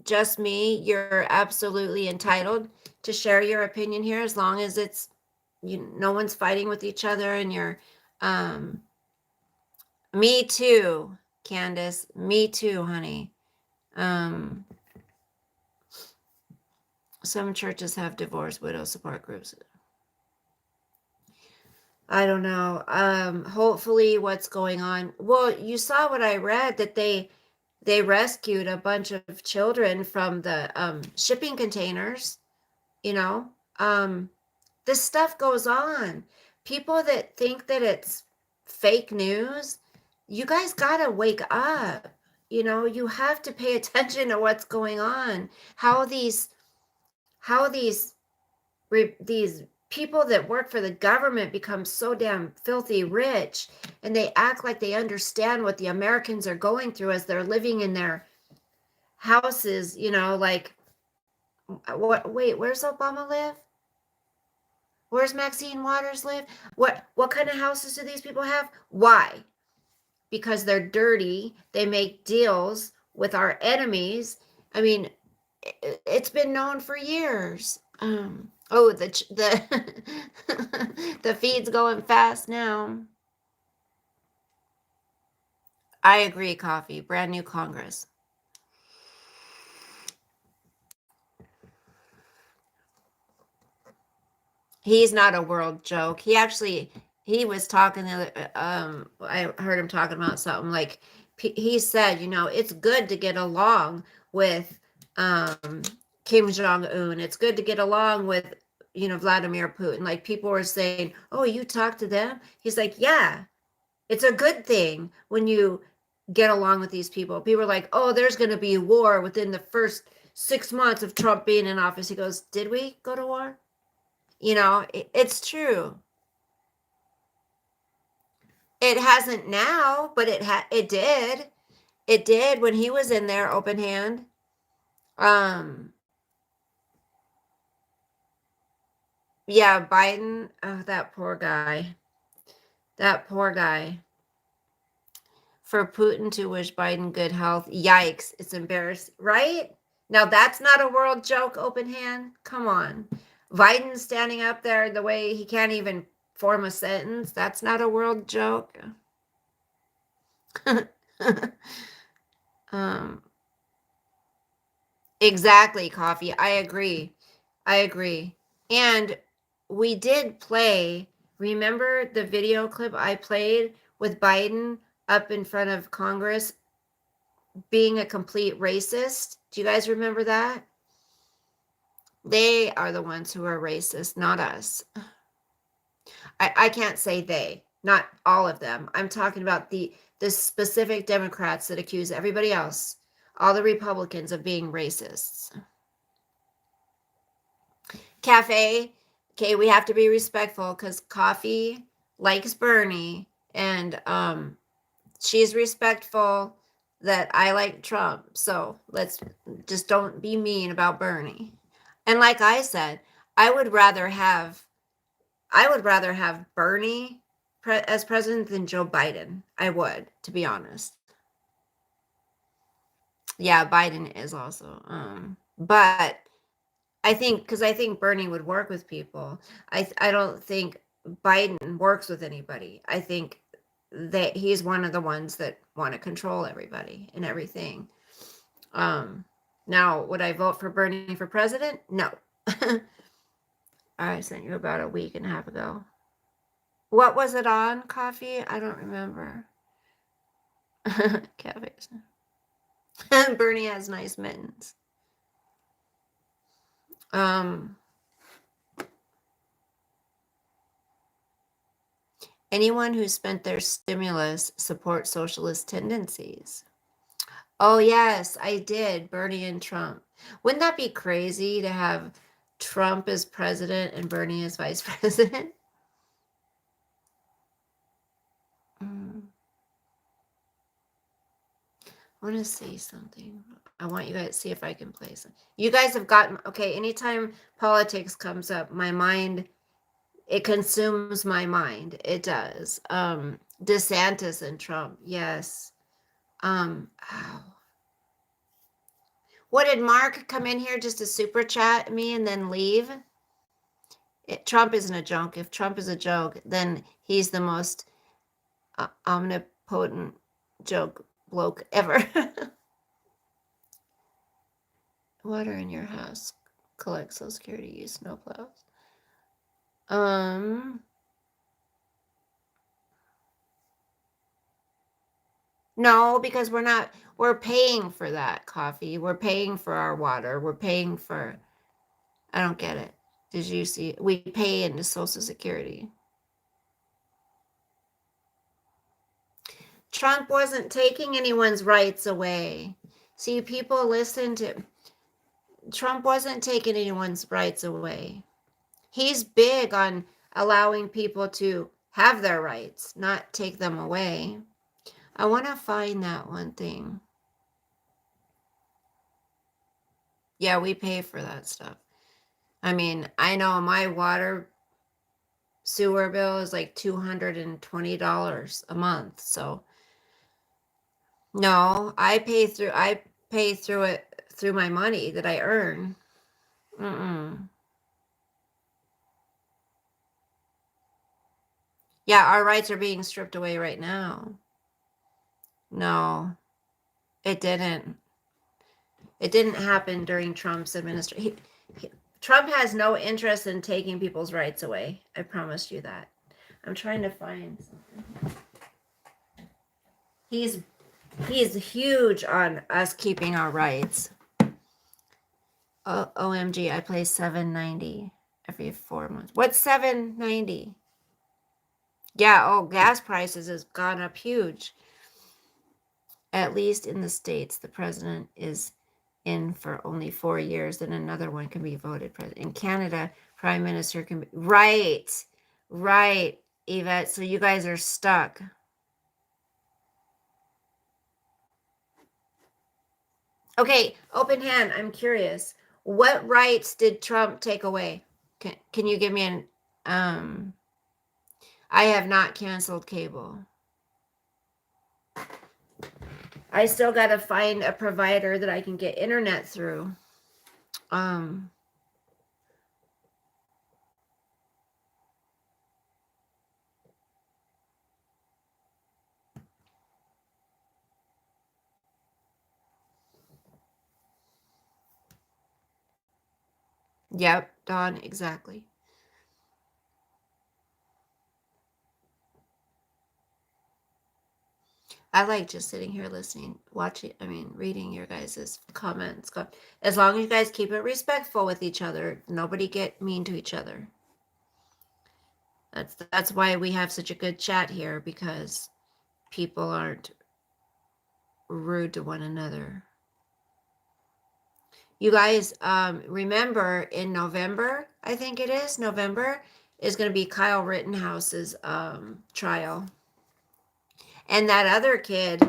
just me, you're absolutely entitled to share your opinion here, as long as it's, no one's fighting with each other, and you're, me too, Candace, me too, honey. Some churches have divorce widow support groups. I don't know. Hopefully what's going on. Well, you saw what I read, that they rescued a bunch of children from the shipping containers. This stuff goes on. People that think that it's fake news, you guys gotta wake up. You have to pay attention to what's going on. How these people that work for the government become so damn filthy rich, and they act like they understand what the Americans are going through as they're living in their houses, like, wait, where's Obama live? Where's Maxine Waters live? What kind of houses do these people have? Why? Because they're dirty. They make deals with our enemies. I mean, it's been known for years. The the feed's going fast now. I agree, Coffee. Brand new Congress. He's not a world joke. He was talking I heard him talking about something like, he said, it's good to get along with Kim Jong-un. It's good to get along with, Vladimir Putin. Like, people were saying, oh, you talk to them? He's like, yeah, it's a good thing when you get along with these people. People are like, oh, there's going to be war within the first 6 months of Trump being in office. He goes, did we go to war? It's true. It hasn't now, but it did. It did when he was in there, open hand. Yeah, Biden. Oh, that poor guy. That poor guy. For Putin to wish Biden good health. Yikes. It's embarrassing, right? Now that's not a world joke, open hand. Come on. Biden standing up there the way he can't even form a sentence. That's not a world joke. Exactly, Coffee. I agree. And we did play, remember the video clip I played with Biden up in front of Congress being a complete racist? Do you guys remember that? They are the ones who are racist, not us. I can't say they, not all of them. I'm talking about the specific Democrats that accuse everybody else, all the Republicans, of being racists. Cafe, okay, we have to be respectful because Coffee likes Bernie, and she's respectful that I like Trump. So let's just don't be mean about Bernie. And like I said, I would rather have Bernie as president than Joe Biden. I would, to be honest. Yeah, Biden is also. But I think Bernie would work with people. I don't think Biden works with anybody. I think that he's one of the ones that want to control everybody and everything. Now, would I vote for Bernie for president? No. I sent you about a week and a half ago. What was it on, Coffee? I don't remember. Cafes. Bernie has nice mittens. Anyone who spent their stimulus support socialist tendencies. Oh, yes, I did. Bernie and Trump. Wouldn't that be crazy to have Trump as president and Bernie as vice president? I want to say something. I want you guys to see if I can play some. You guys have gotten, okay, anytime politics comes up, my mind, it consumes my mind. It does. DeSantis and Trump, yes. Ow. What, did Mark come in here just to super chat me and then leave? Trump isn't a joke. If Trump is a joke, then he's the most omnipotent joke bloke ever. Water in your house. Collect Social Security, use snowplows. No, because we're paying for that coffee. We're paying for our water. We're paying for, I don't get it. Did you see? We pay into Social Security. Trump wasn't taking anyone's rights away. See, people listen to, Trump wasn't taking anyone's rights away. He's big on allowing people to have their rights, not take them away. I want to find that one thing. Yeah, we pay for that stuff. I mean, I know my water sewer bill is like $220 a month. So no, I pay through it through my money that I earn. Yeah, our rights are being stripped away right now. No, it didn't. It didn't happen during Trump's administration. Trump has no interest in taking people's rights away. I promise you that. I'm trying to find something. He's huge on us keeping our rights. OMG, I pay $7.90 every 4 months. What's $7.90? Yeah, gas prices has gone up huge. At least in the States, the president is in for only 4 years, then another one can be voted president. In Canada, prime minister can be, right, Yvette, so you guys are stuck. Okay, open hand, I'm curious. What rights did Trump take away? Can you give me an, I have not canceled cable. I still got to find a provider that I can get internet through. Yep, Dawn, exactly. I like just sitting here listening, watching, reading your guys' comments. As long as you guys keep it respectful with each other, nobody get mean to each other. That's why we have such a good chat here, because people aren't rude to one another. You guys, remember in November, I think it is, November is going to be Kyle Rittenhouse's trial. And that other kid,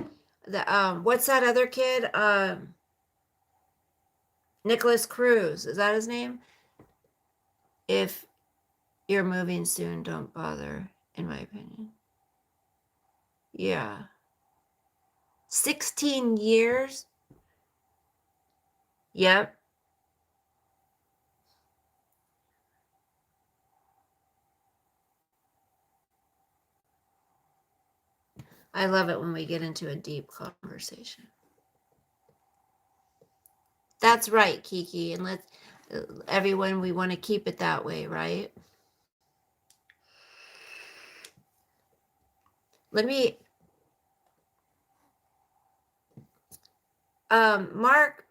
what's that other kid? Nicholas Cruz, is that his name? If you're moving soon, don't bother, in my opinion. Yeah. 16 years? Yep. I love it when we get into a deep conversation. That's right, Kiki. And let's, everyone, we want to keep it that way, right? Let me, Mark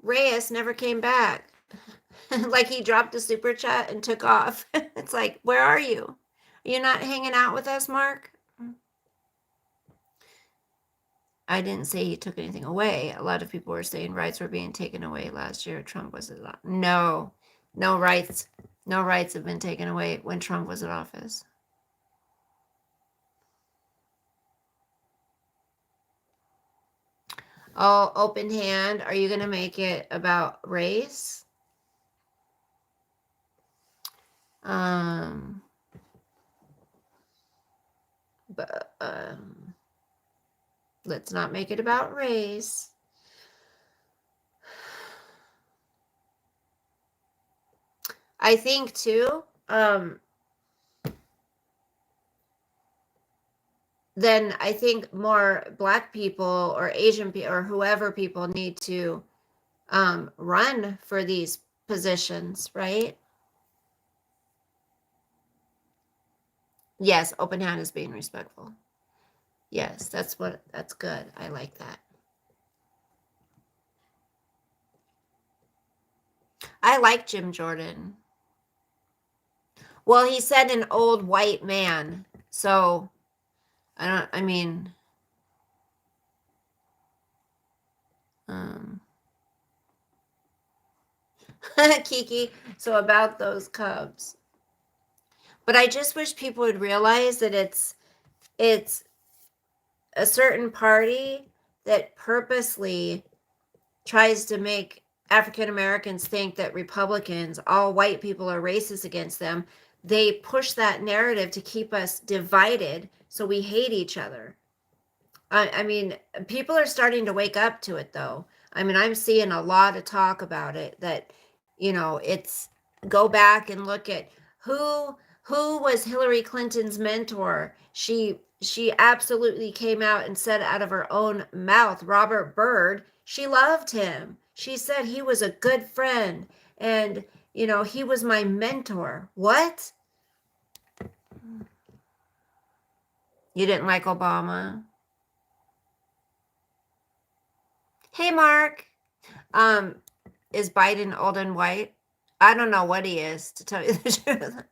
Reyes never came back. Like he dropped a super chat and took off. It's like, where are you? Are you not hanging out with us, Mark? I didn't say he took anything away. A lot of people were saying rights were being taken away last year. Trump was a lot. No rights. No rights have been taken away when Trump was in office. Oh, open hand. Are you going to make it about race? But let's not make it about race. I think too, then I think more Black people or Asian people or whoever people need to run for these positions, right? Yes, open hand is being respectful. Yes, that's good. I like that. I like Jim Jordan. Well, he said an old white man. So I mean, Kiki, so about those Cubs. But I just wish people would realize that it's a certain party that purposely tries to make African Americans think that Republicans, all white people, are racist against them. They push that narrative to keep us divided so we hate each other. I mean, people are starting to wake up to it, though. I mean, I'm seeing a lot of talk about it, that, it's go back and look at who was Hillary Clinton's mentor. She absolutely came out and said out of her own mouth, Robert Byrd, she loved him. She said he was a good friend, and he was my mentor. What? You didn't like Obama? Hey, Mark. Is Biden old and white? I don't know what he is, to tell you the truth.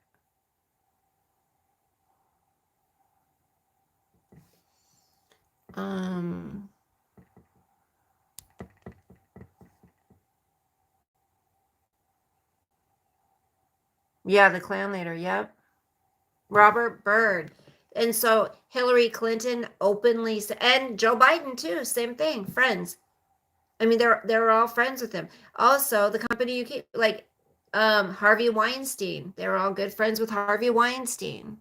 Yeah, the Klan leader. Yep. Robert Byrd. And so Hillary Clinton openly said, and Joe Biden too, same thing, friends. I mean, they're all friends with him. Also, the company you keep, like Harvey Weinstein, they're all good friends with Harvey Weinstein.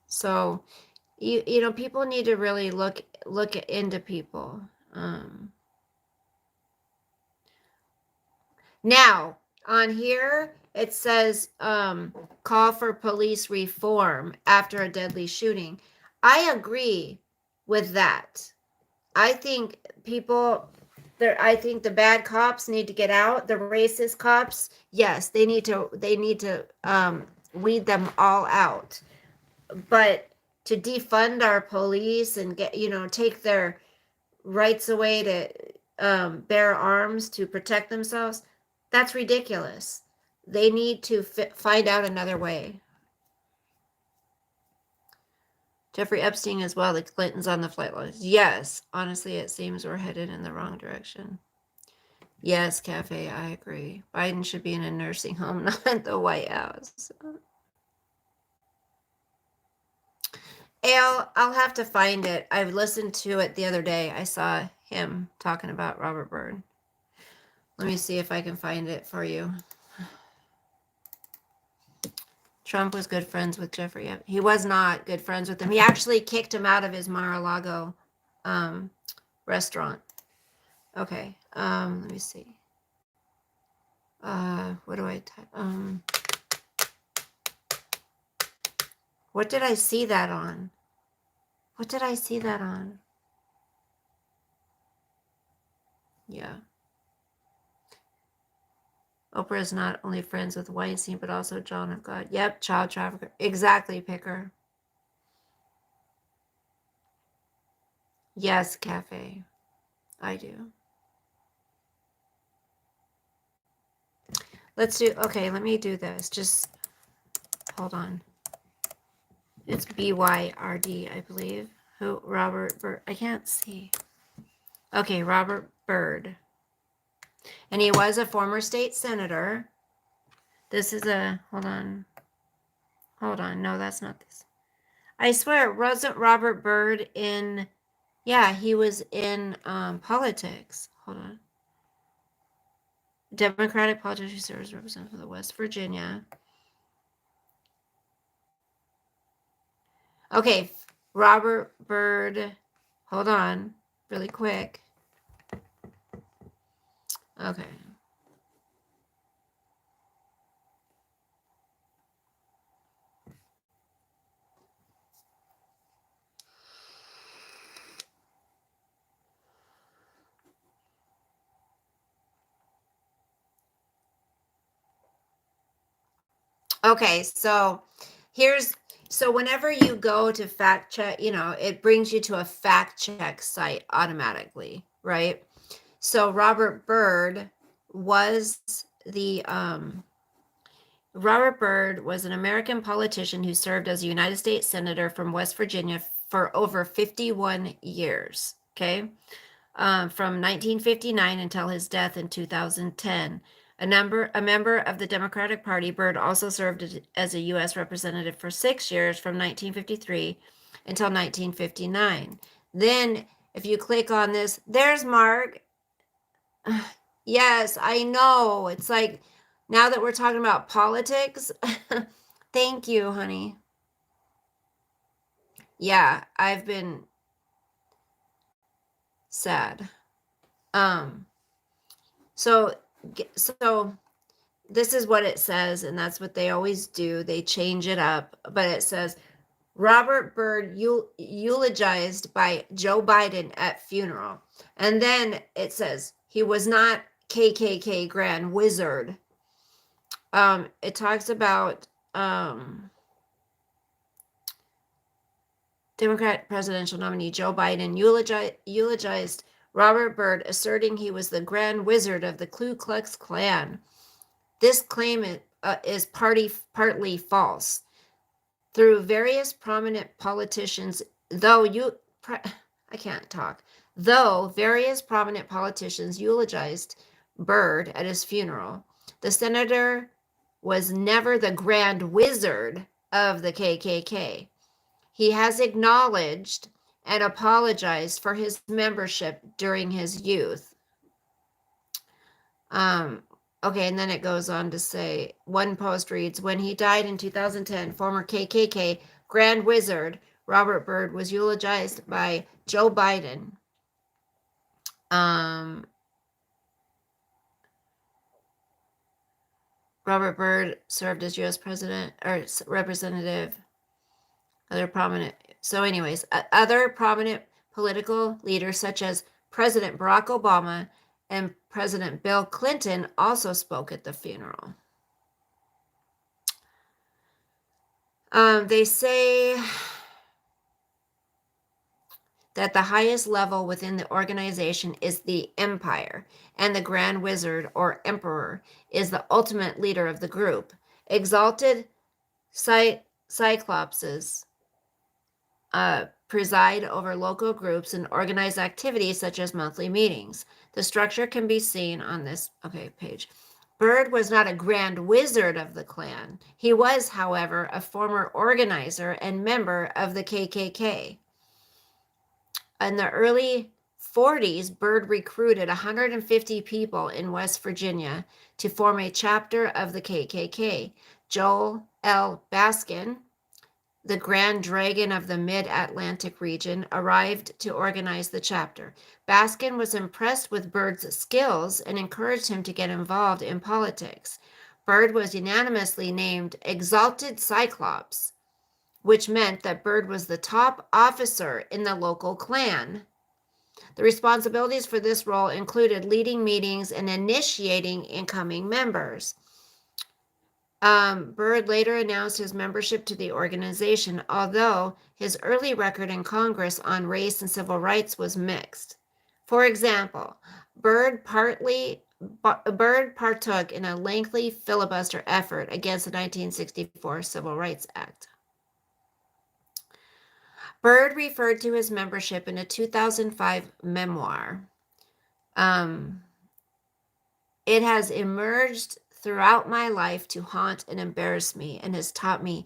So people need to really look into people. Now, on here, it says call for police reform after a deadly shooting. I agree with that. I think I think the bad cops need to get out. The racist cops, yes, they need to weed them all out. But to defund our police and take their rights away to bear arms to protect themselves, that's ridiculous. they need to find out another way. Jeffrey Epstein as well. The Clintons on the flight logs. Yes, honestly, it seems we're headed in the wrong direction. Yes, Cafe, I agree. Biden should be in a nursing home, not the White House. I'll have to find it. I've listened to it the other day. I saw him talking about Robert Byrd. Let me see if I can find it for you. Trump was good friends with Jeffrey Epstein. He was not good friends with him. He actually kicked him out of his Mar-a-Lago restaurant. Okay, let me see. What do I type? What did I see that on? What did I see that on? Yeah. Oprah is not only friends with Weinstein, but also John of God. Yep, child trafficker. Exactly, Picker. Yes, Cafe. I do. Let's do, okay, let me do this. Just hold on. It's BYRD, I believe. Who? Robert Byrd. I can't see. Okay, Robert Byrd. And he was a former state senator. This is a, hold on. Hold on. No, that's not this. I swear, wasn't Robert Byrd in, yeah, he was in politics. Hold on. Democratic politician who serves representative of the West Virginia. Okay, Robert Byrd. Hold on, really quick. Okay. Okay, so whenever you go to fact check, it brings you to a fact check site automatically, right? So Robert Byrd was Robert Byrd was an American politician who served as a United States Senator from West Virginia for over 51 years, okay? From 1959 until his death in 2010. A member of the Democratic Party, Byrd also served as a U.S. representative for 6 years from 1953 until 1959. Then, if you click on this, there's Mark. Yes, I know. It's like, now that we're talking about politics, thank you, honey. Yeah, I've been sad. So this is what it says, and that's what they always do. They change it up, but it says Robert Byrd eulogized by Joe Biden at funeral. And then it says he was not KKK Grand Wizard. It talks about Democrat presidential nominee Joe Biden eulogized Robert Byrd, asserting he was the Grand Wizard of the Ku Klux Klan. This claim is partly false. Through various prominent politicians, though various prominent politicians eulogized Byrd at his funeral, the senator was never the Grand Wizard of the KKK. He has acknowledged and apologized for his membership during his youth. Okay, and then it goes on to say, one post reads, when he died in 2010, former KKK Grand Wizard Robert Byrd was eulogized by Joe Biden. Robert Byrd served as U.S. president or representative. Other prominent political leaders such as President Barack Obama and President Bill Clinton also spoke at the funeral. They say that the highest level within the organization is the empire, and the grand wizard or emperor is the ultimate leader of the group. Exalted cyclopses preside over local groups and organize activities such as monthly meetings. The structure can be seen on this page. Byrd was not a grand wizard of the clan. He was, however, a former organizer and member of the KKK. In the early 40s, Byrd recruited 150 people in West Virginia to form a chapter of the KKK. Joel L. Baskin, the Grand Dragon of the Mid-Atlantic region, arrived to organize the chapter. Baskin was impressed with Byrd's skills and encouraged him to get involved in politics. Byrd was unanimously named Exalted Cyclops, which meant that Byrd was the top officer in the local clan. The responsibilities for this role included leading meetings and initiating incoming members. Byrd later announced his membership to the organization, although his early record in Congress on race and civil rights was mixed. For example, Byrd partook in a lengthy filibuster effort against the 1964 Civil Rights Act. Byrd referred to his membership in a 2005 memoir. It has emerged throughout my life to haunt and embarrass me, and has taught me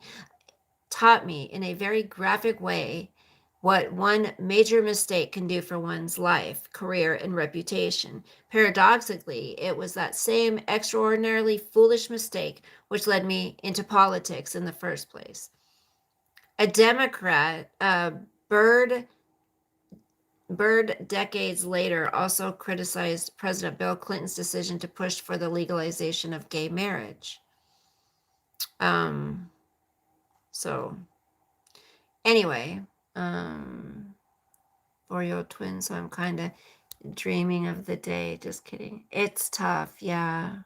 in a very graphic way what one major mistake can do for one's life, career, and reputation. Paradoxically, it was that same extraordinarily foolish mistake which led me into politics in the first place. A Democrat, Byrd decades later also criticized President Bill Clinton's decision to push for the legalization of gay marriage. So anyway, 4-year-old twins, so I'm kind of dreaming of the day. Just kidding. It's tough, yeah.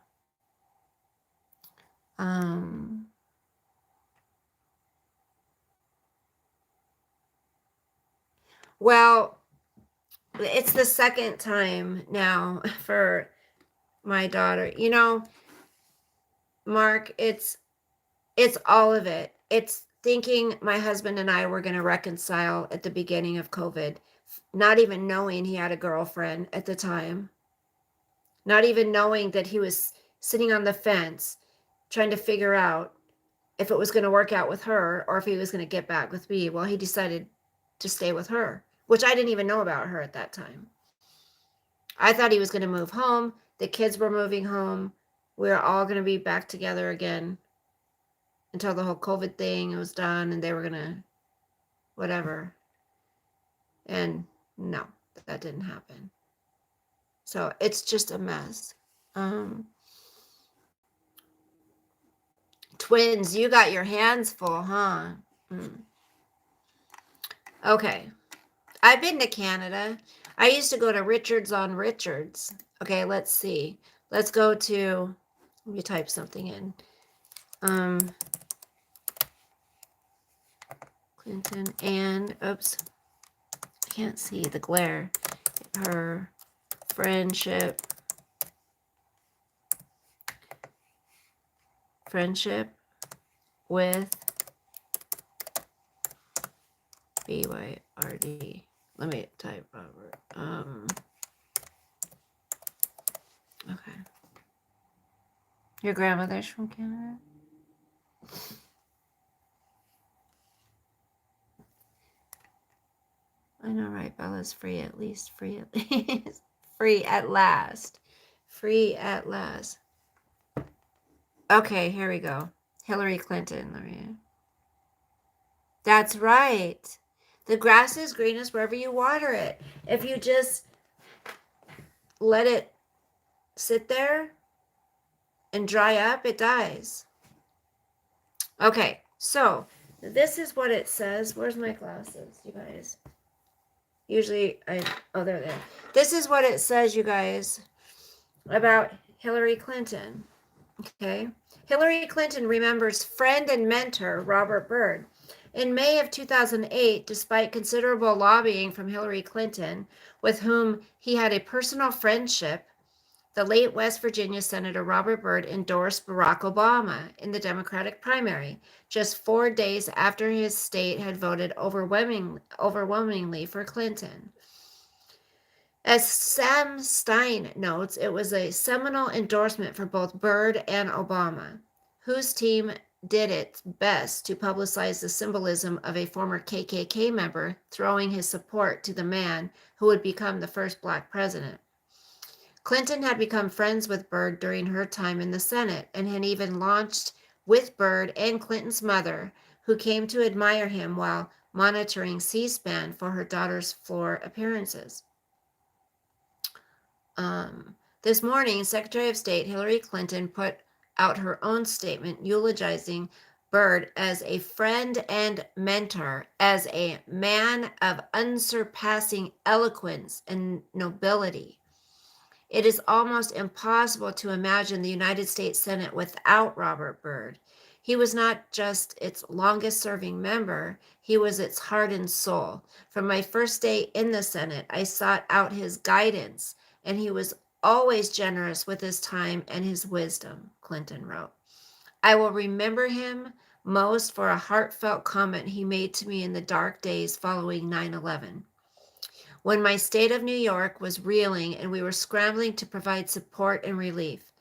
Well, it's the second time now for my daughter. You know, Mark, it's all of it. It's thinking my husband and I were going to reconcile at the beginning of COVID, not even knowing he had a girlfriend at the time, not even knowing that he was sitting on the fence trying to figure out if it was going to work out with her or if he was going to get back with me. Well, he decided to stay with her, which I didn't even know about her at that time. I thought he was going to move home. The kids were moving home. We were all going to be back together again until the whole COVID thing was done and they were going to whatever. And no, that didn't happen. So it's just a mess. Twins, you got your hands full, huh? Okay. I've been to Canada. I used to go to Richards on Richards. Okay, let's see. Let's go to, let me type something in. Clinton and, oops, I can't see the glare. Her friendship with BYRD. Let me type Robert. Okay. Your grandmother's from Canada? I know, right? Bella's free at least. Free at least. Free at last. Free at last. Okay, here we go. Hillary Clinton, Maria. That's right. The grass is greenest wherever you water it. If you just let it sit there and dry up, it dies. Okay, so this is what it says. Where's my glasses, you guys? Usually they're there. This is what it says, you guys, about Hillary Clinton. Okay. Hillary Clinton remembers friend and mentor Robert Byrd. In May of 2008, despite considerable lobbying from Hillary Clinton, with whom he had a personal friendship, the late West Virginia Senator Robert Byrd endorsed Barack Obama in the Democratic primary, just 4 days after his state had voted overwhelmingly for Clinton. As Sam Stein notes, it was a seminal endorsement for both Byrd and Obama, whose team did its best to publicize the symbolism of a former KKK member throwing his support to the man who would become the first black president. Clinton had become friends with Byrd during her time in the Senate and had even launched with Byrd and Clinton's mother, who came to admire him while monitoring C-SPAN for her daughter's floor appearances. This morning, Secretary of State Hillary Clinton put out her own statement eulogizing Byrd as a friend and mentor, as a man of unsurpassing eloquence and nobility. It is almost impossible to imagine the United States Senate without Robert Byrd. He was not just its longest serving member, he was its heart and soul. From my first day in the Senate, I sought out his guidance, and he was always generous with his time and his wisdom, Clinton wrote. I will remember him most for a heartfelt comment he made to me in the dark days following 9/11. When my state of New York was reeling and we were scrambling to provide support and relief.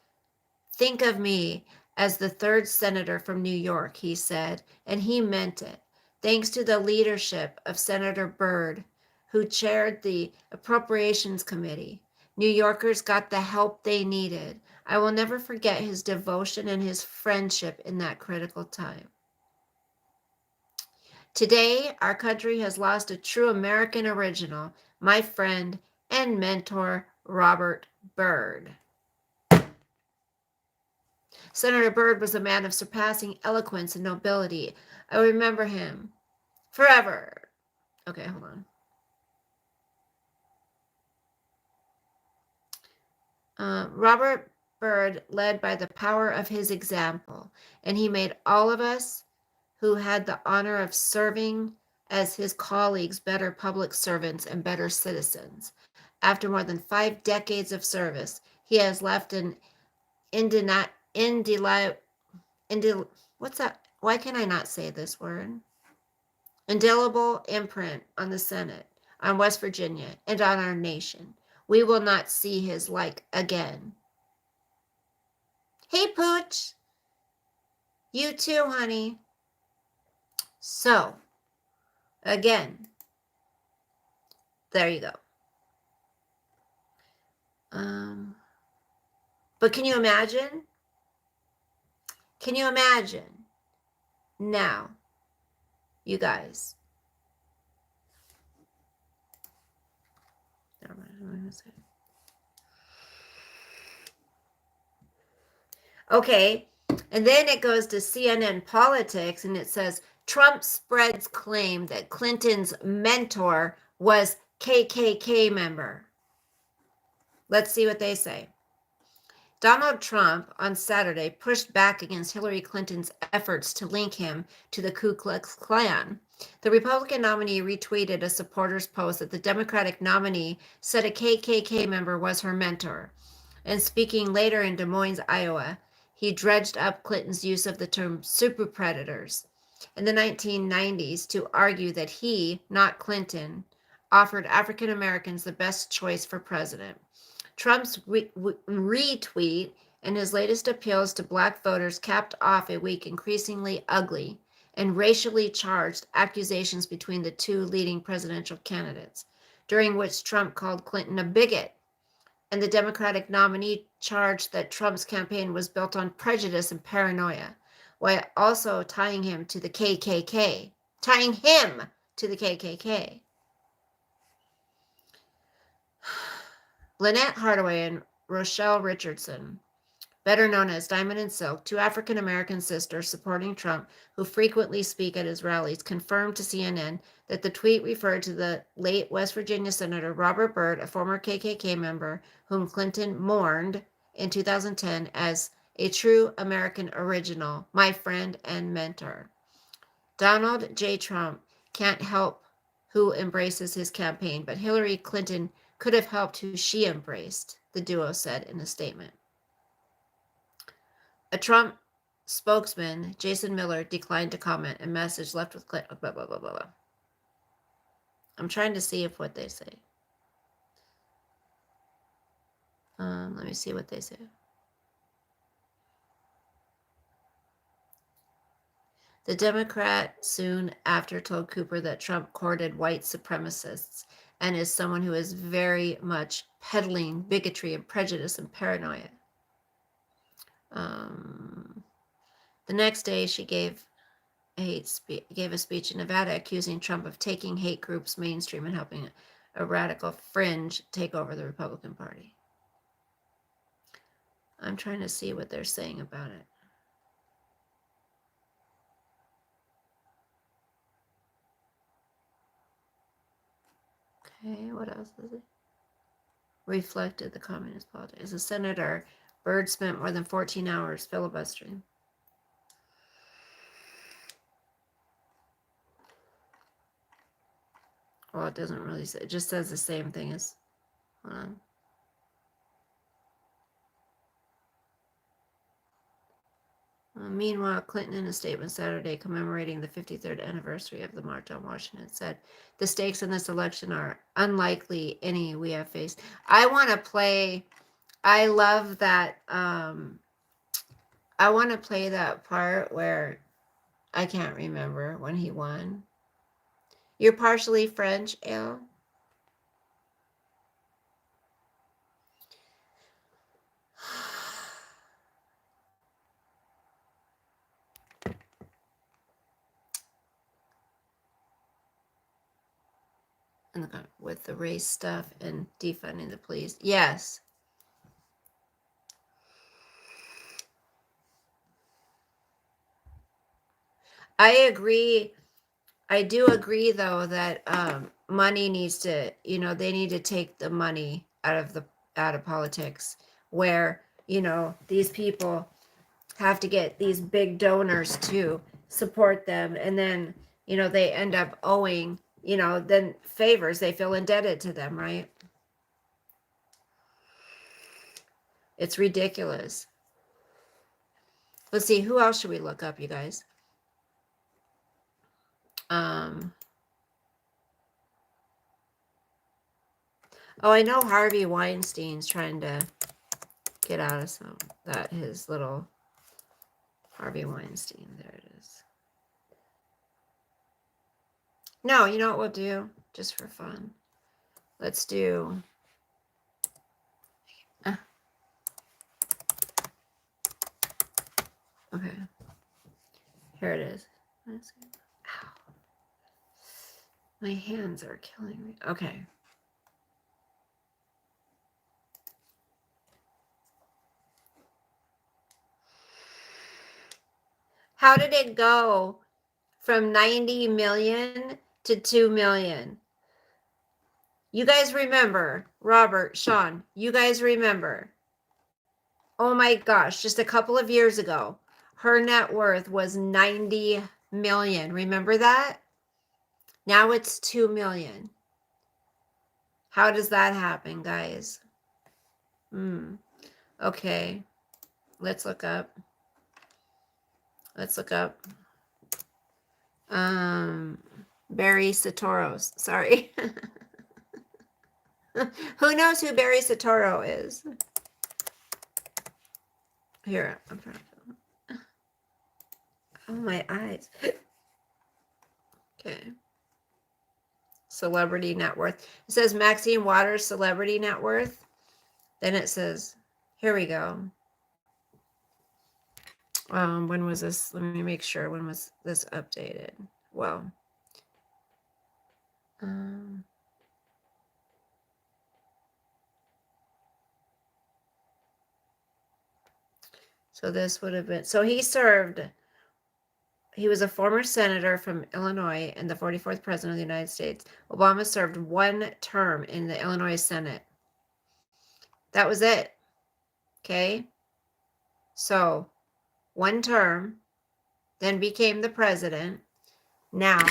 Think of me as the third senator from New York, he said, and he meant it. Thanks to the leadership of Senator Byrd, who chaired the Appropriations Committee, New Yorkers got the help they needed. I will never forget his devotion and his friendship in that critical time. Today, our country has lost a true American original, my friend and mentor, Robert Byrd. Senator Byrd was a man of surpassing eloquence and nobility. I remember him forever. Okay, hold on. Robert Byrd led by the power of his example, and he made all of us who had the honor of serving as his colleagues better public servants and better citizens. After more than 5 decades of service, he has left an what's that? Why can I not say this word? Indelible imprint on the Senate, on West Virginia, and on our nation. We will not see his like again. Hey, Pooch. You too, honey. So, again, there you go. But can you imagine? Can you imagine now, you guys? Okay, and then it goes to CNN Politics, and it says, Trump spreads claim that Clinton's mentor was KKK member. Let's see what they say. Donald Trump on Saturday pushed back against Hillary Clinton's efforts to link him to the Ku Klux Klan. The Republican nominee retweeted a supporter's post that the Democratic nominee said a KKK member was her mentor. And speaking later in Des Moines, Iowa, he dredged up Clinton's use of the term super predators in the 1990s to argue that he, not Clinton, offered African Americans the best choice for president. Trump's retweet and his latest appeals to black voters capped off a week increasingly ugly and racially charged accusations between the two leading presidential candidates, during which Trump called Clinton a bigot, and the Democratic nominee charged that Trump's campaign was built on prejudice and paranoia, while also tying him to the KKK. Lynette Hardaway and Rochelle Richardson, better known as Diamond and Silk, two African-American sisters supporting Trump who frequently speak at his rallies, confirmed to CNN that the tweet referred to the late West Virginia Senator Robert Byrd, a former KKK member whom Clinton mourned in 2010 as A true American original, my friend and mentor. Donald J. Trump can't help who embraces his campaign, but Hillary Clinton could have helped who she embraced, the duo said in a statement. A Trump spokesman, Jason Miller, declined to comment. A message left with Clinton. Blah, blah, blah, blah, blah. I'm trying to see if what they say. Let me see what they say. The Democrat soon after told Cooper that Trump courted white supremacists and is someone who is very much peddling bigotry and prejudice and paranoia. The next day, she gave a speech in Nevada accusing Trump of taking hate groups mainstream and helping a radical fringe take over the Republican Party. I'm trying to see what they're saying about it. Okay, what else is it? Reflected the communist politics. As a senator, Byrd spent more than 14 hours filibustering. Well, it doesn't really say. It just says the same thing as. Hold on. Meanwhile, Clinton, in a statement Saturday commemorating the 53rd anniversary of the March on Washington, said, "The stakes in this election are unlikely any we have faced." I want to play. I love that. I want to play that part where I can't remember when he won. You're partially French, Elle? With the race stuff and defunding the police. Yes. I agree. I do agree, though, that money needs to, they need to take the money out of politics, where, these people have to get these big donors to support them, and then, they end up owing, then favors. They feel indebted to them, right? It's ridiculous. Let's see, who else should we look up, you guys? Oh, I know Harvey Weinstein's trying to get out of his little Harvey Weinstein. There it is. No, you know what we'll do? Just for fun. Let's do. Okay. Here it is. Ow. My hands are killing me. Okay. How did it go from 90 million to 2 million? You guys remember, Robert, Sean, you guys remember. Oh my gosh, just a couple of years ago, her net worth was 90 million. Remember that? Now it's 2 million. How does that happen, guys? Okay. Let's look up. Barry Sotoros. Sorry. Who knows who Barry Soetoro is? Here, I'm trying to. Oh, my eyes. Okay. Celebrity net worth. It says Maxine Waters celebrity net worth. Then it says, here we go. When was this? Let me make sure. When was this updated? Well, so this would have been, so he was a former senator from Illinois and the 44th president of the United States. Obama served 1 term in the Illinois Senate. That was it. Okay. So, one term, then became the president. Now,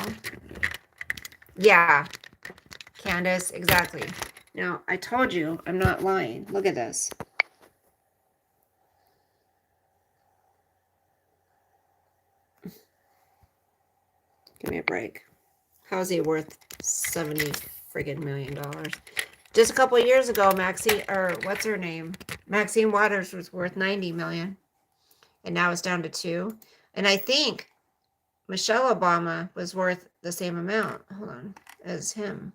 yeah, Candace, exactly. Now, I told you, I'm not lying. Look at this. Give me a break. How's he worth $70 friggin' million? Just a couple of years ago, what's her name? Maxine Waters was worth 90 million. And now it's down to 2. And I think Michelle Obama was worth the same amount. Hold on. As him.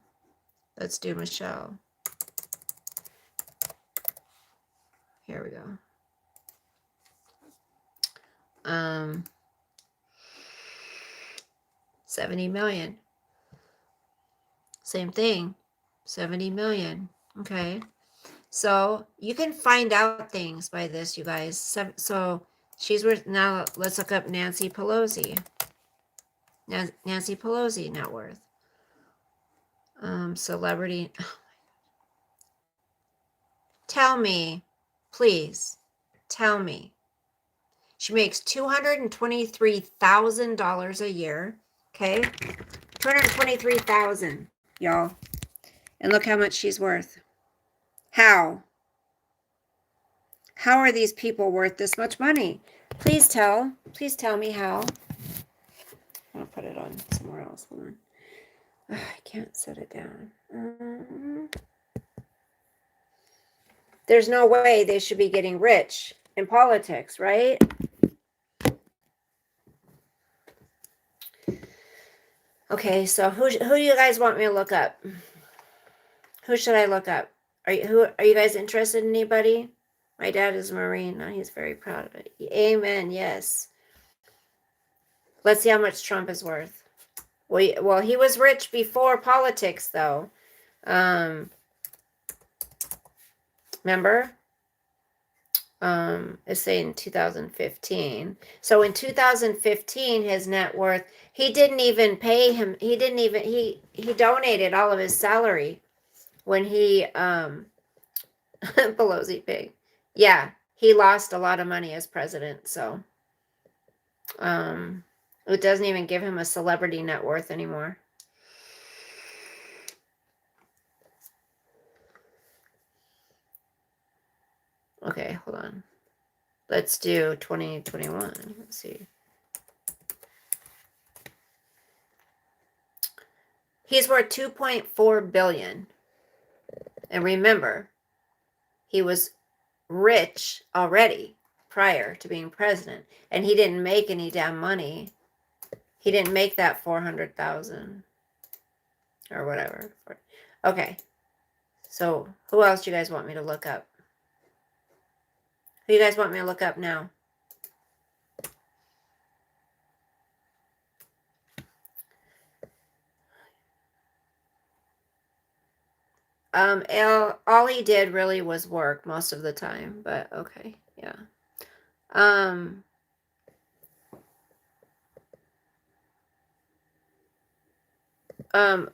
Let's do Michelle. Here we go. 70 million. Same thing. 70 million. Okay. So you can find out things by this, you guys. So she's worth, now let's look up Nancy Pelosi. Nancy Pelosi net worth. Celebrity. Tell me, please. Tell me. She makes $223,000 a year. Okay. $223,000, y'all. And look how much she's worth. How? How are these people worth this much money? Please tell me how. I'll put it on somewhere else. Hold on. I can't set it down. There's no way they should be getting rich in politics, right? Okay, so who do you guys want me to look up? Who should I look up? Are you guys interested in anybody? My dad is a Marine. Now he's very proud of it. Amen. Yes. Let's see how much Trump is worth. Well, he was rich before politics, though. Remember? It's saying 2015. So in 2015, his net worth, he didn't even pay him. He donated all of his salary when he, Pelosi paid. Yeah, he lost a lot of money as president. So, it doesn't even give him a celebrity net worth anymore. Okay, hold on. Let's do 2021. Let's see. He's worth $2.4 billion. And remember, he was rich already prior to being president. And he didn't make any damn money. He didn't make that 400,000 or whatever. Okay. So who else do you guys want me to look up? Who do you guys want me to look up now? All he did really was work most of the time, but okay, yeah.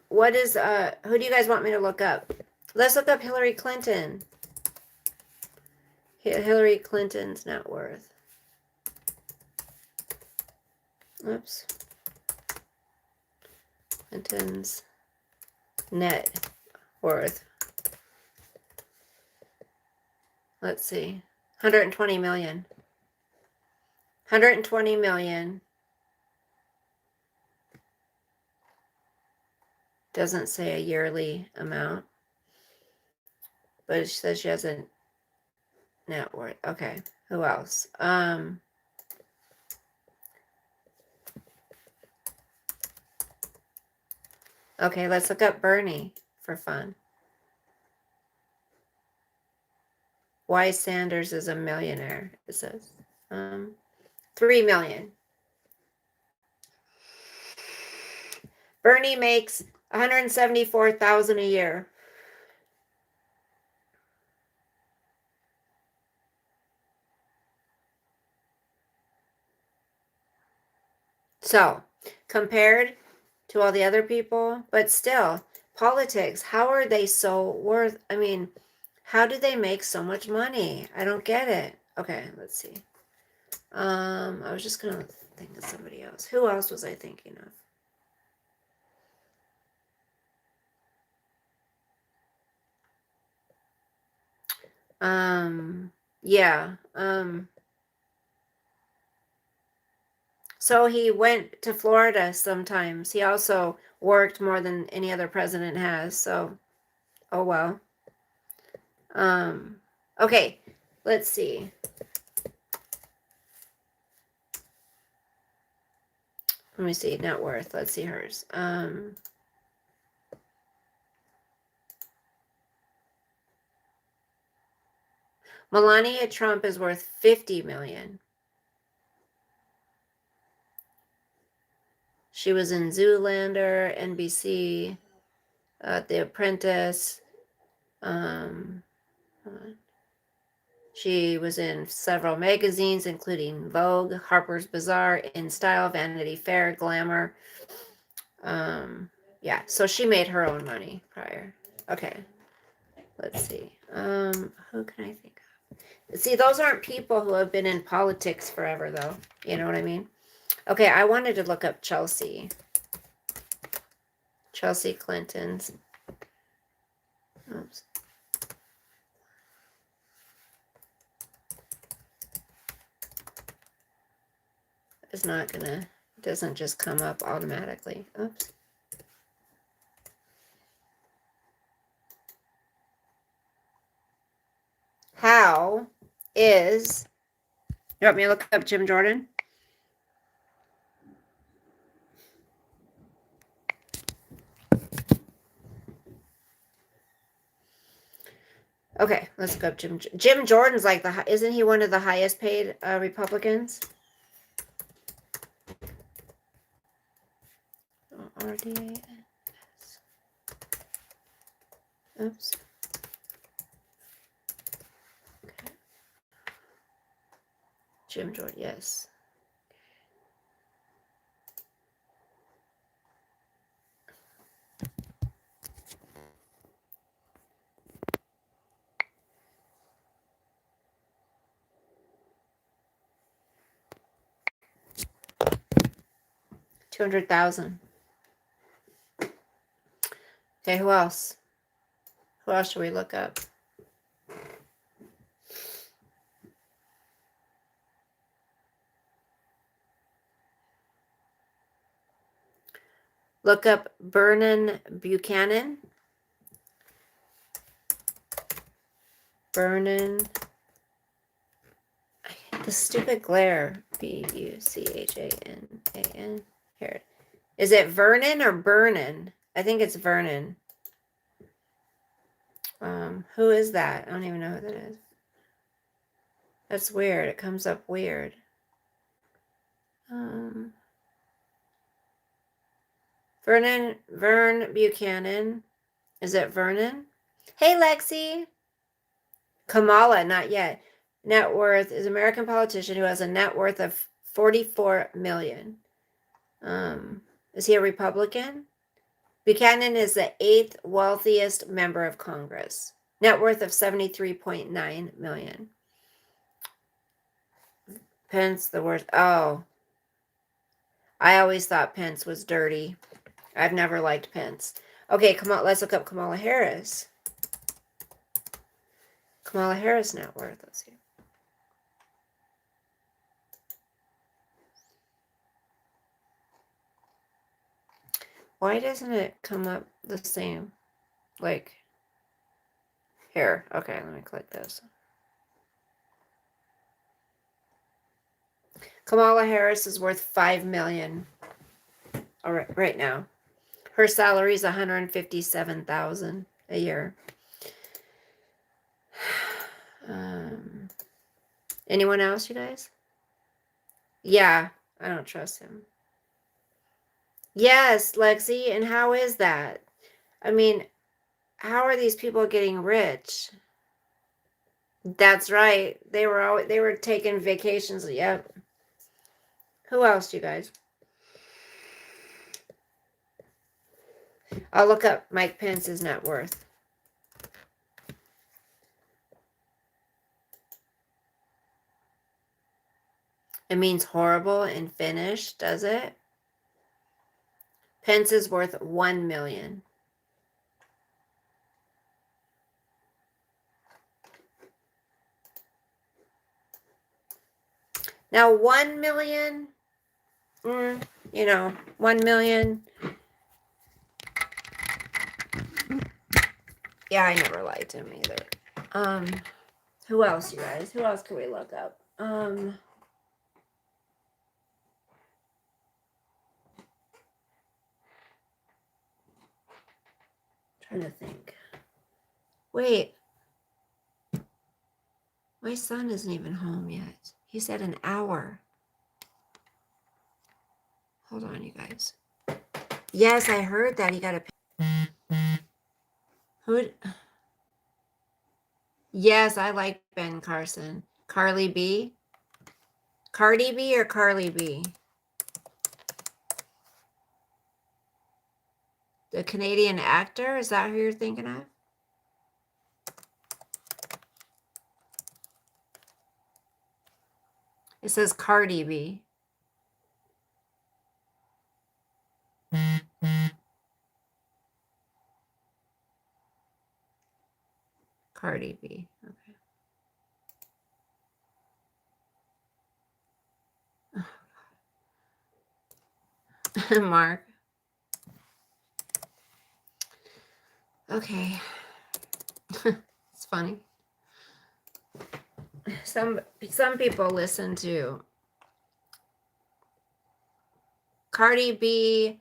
What is, who do you guys want me to look up? Let's look up Hillary Clinton. Hillary Clinton's net worth. Oops. Clinton's net worth. Let's see. 120 million. 120 million. Doesn't say a yearly amount. But it says she has a net worth. Okay. Who else? Okay, let's look up Bernie for fun. Why Sanders is a millionaire, it says. 3 million. Bernie makes 174,000 a year. So, compared to all the other people, but still, politics, how are they so how do they make so much money? I don't get it. Okay, let's see. I was just gonna think of somebody else. Who else was I thinking of? Yeah. So he went to Florida sometimes. He also worked more than any other president has. So, oh well. Okay, let's see. Let me see, net worth. Let's see hers. Melania Trump is worth 50 million. She was in Zoolander, NBC, The Apprentice. She was in several magazines, including Vogue, Harper's Bazaar, In Style, Vanity Fair, Glamour. Yeah, so she made her own money prior. Okay, let's see. Who can I think of? See, those aren't people who have been in politics forever, though. You know what I mean? Okay, I wanted to look up Chelsea. Chelsea Clinton's. Oops. It's not gonna, it doesn't just come up automatically. Oops. How is, you want me to look up Jim Jordan? Okay, let's look up Jim Jordan's like isn't he one of the highest paid Republicans? RDA. Oops. Okay. Jim Jordan, yes. $200,000. Okay, who else? Who else should we look up? Look up Vernon Buchanan. Vernon. The stupid glare. Buchanan. Here. Is it Vernon or Vernon? I think it's Vernon. Who is that? I don't even know who that is. That's weird. It comes up weird. Vern Buchanan. Is it Vernon? Hey, Lexi. Kamala, not yet. Net worth is American politician who has a net worth of 44 million. Is he a Republican? Buchanan is the 8th wealthiest member of Congress. Net worth of 73.9 million. Pence, the worst. Oh. I always thought Pence was dirty. I've never liked Pence. Okay, come on, let's look up Kamala Harris. Kamala Harris net worth. Let's see. Why doesn't it come up the same? Like, here. Okay, let me click this. Kamala Harris is worth $5 million. All right, right now. Her salary is $157,000 a year. Anyone else, you guys? Yeah, I don't trust him. Yes, Lexi, and how is that? I mean, how are these people getting rich? That's right. They were taking vacations. Yep. Who else, you guys? I'll look up Mike Pence's net worth. It means horrible in Finnish, does it? Pence is worth $1 million. Now, 1 million, you know, 1 million. Yeah, I never liked him either. Who else, you guys? Who else can we look up? Trying to think. Wait. My son isn't even home yet. He said an hour. Hold on, you guys. Yes, I heard that. He got a... Who? Yes, I like Ben Carson. Carly B? Cardi B or Carly B? The Canadian actor? Is that who you're thinking of? It says Cardi B. Cardi B. Okay. Mark. Okay. It's funny. Some people listen to Cardi B,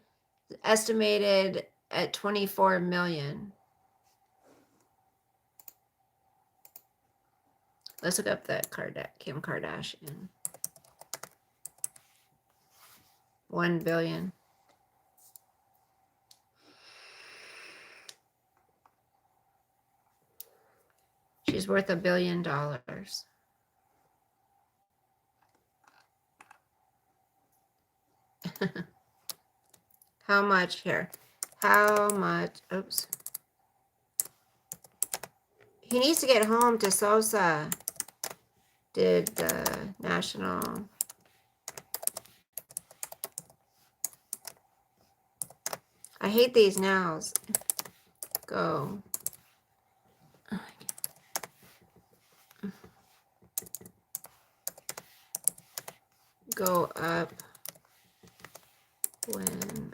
estimated at 24 million. Let's look up the Kim Kardashian. 1 billion. She's worth $1 billion. How much here? How much? Oops. He needs to get home to Sosa. Did the national... I hate these nows. Go. Go up when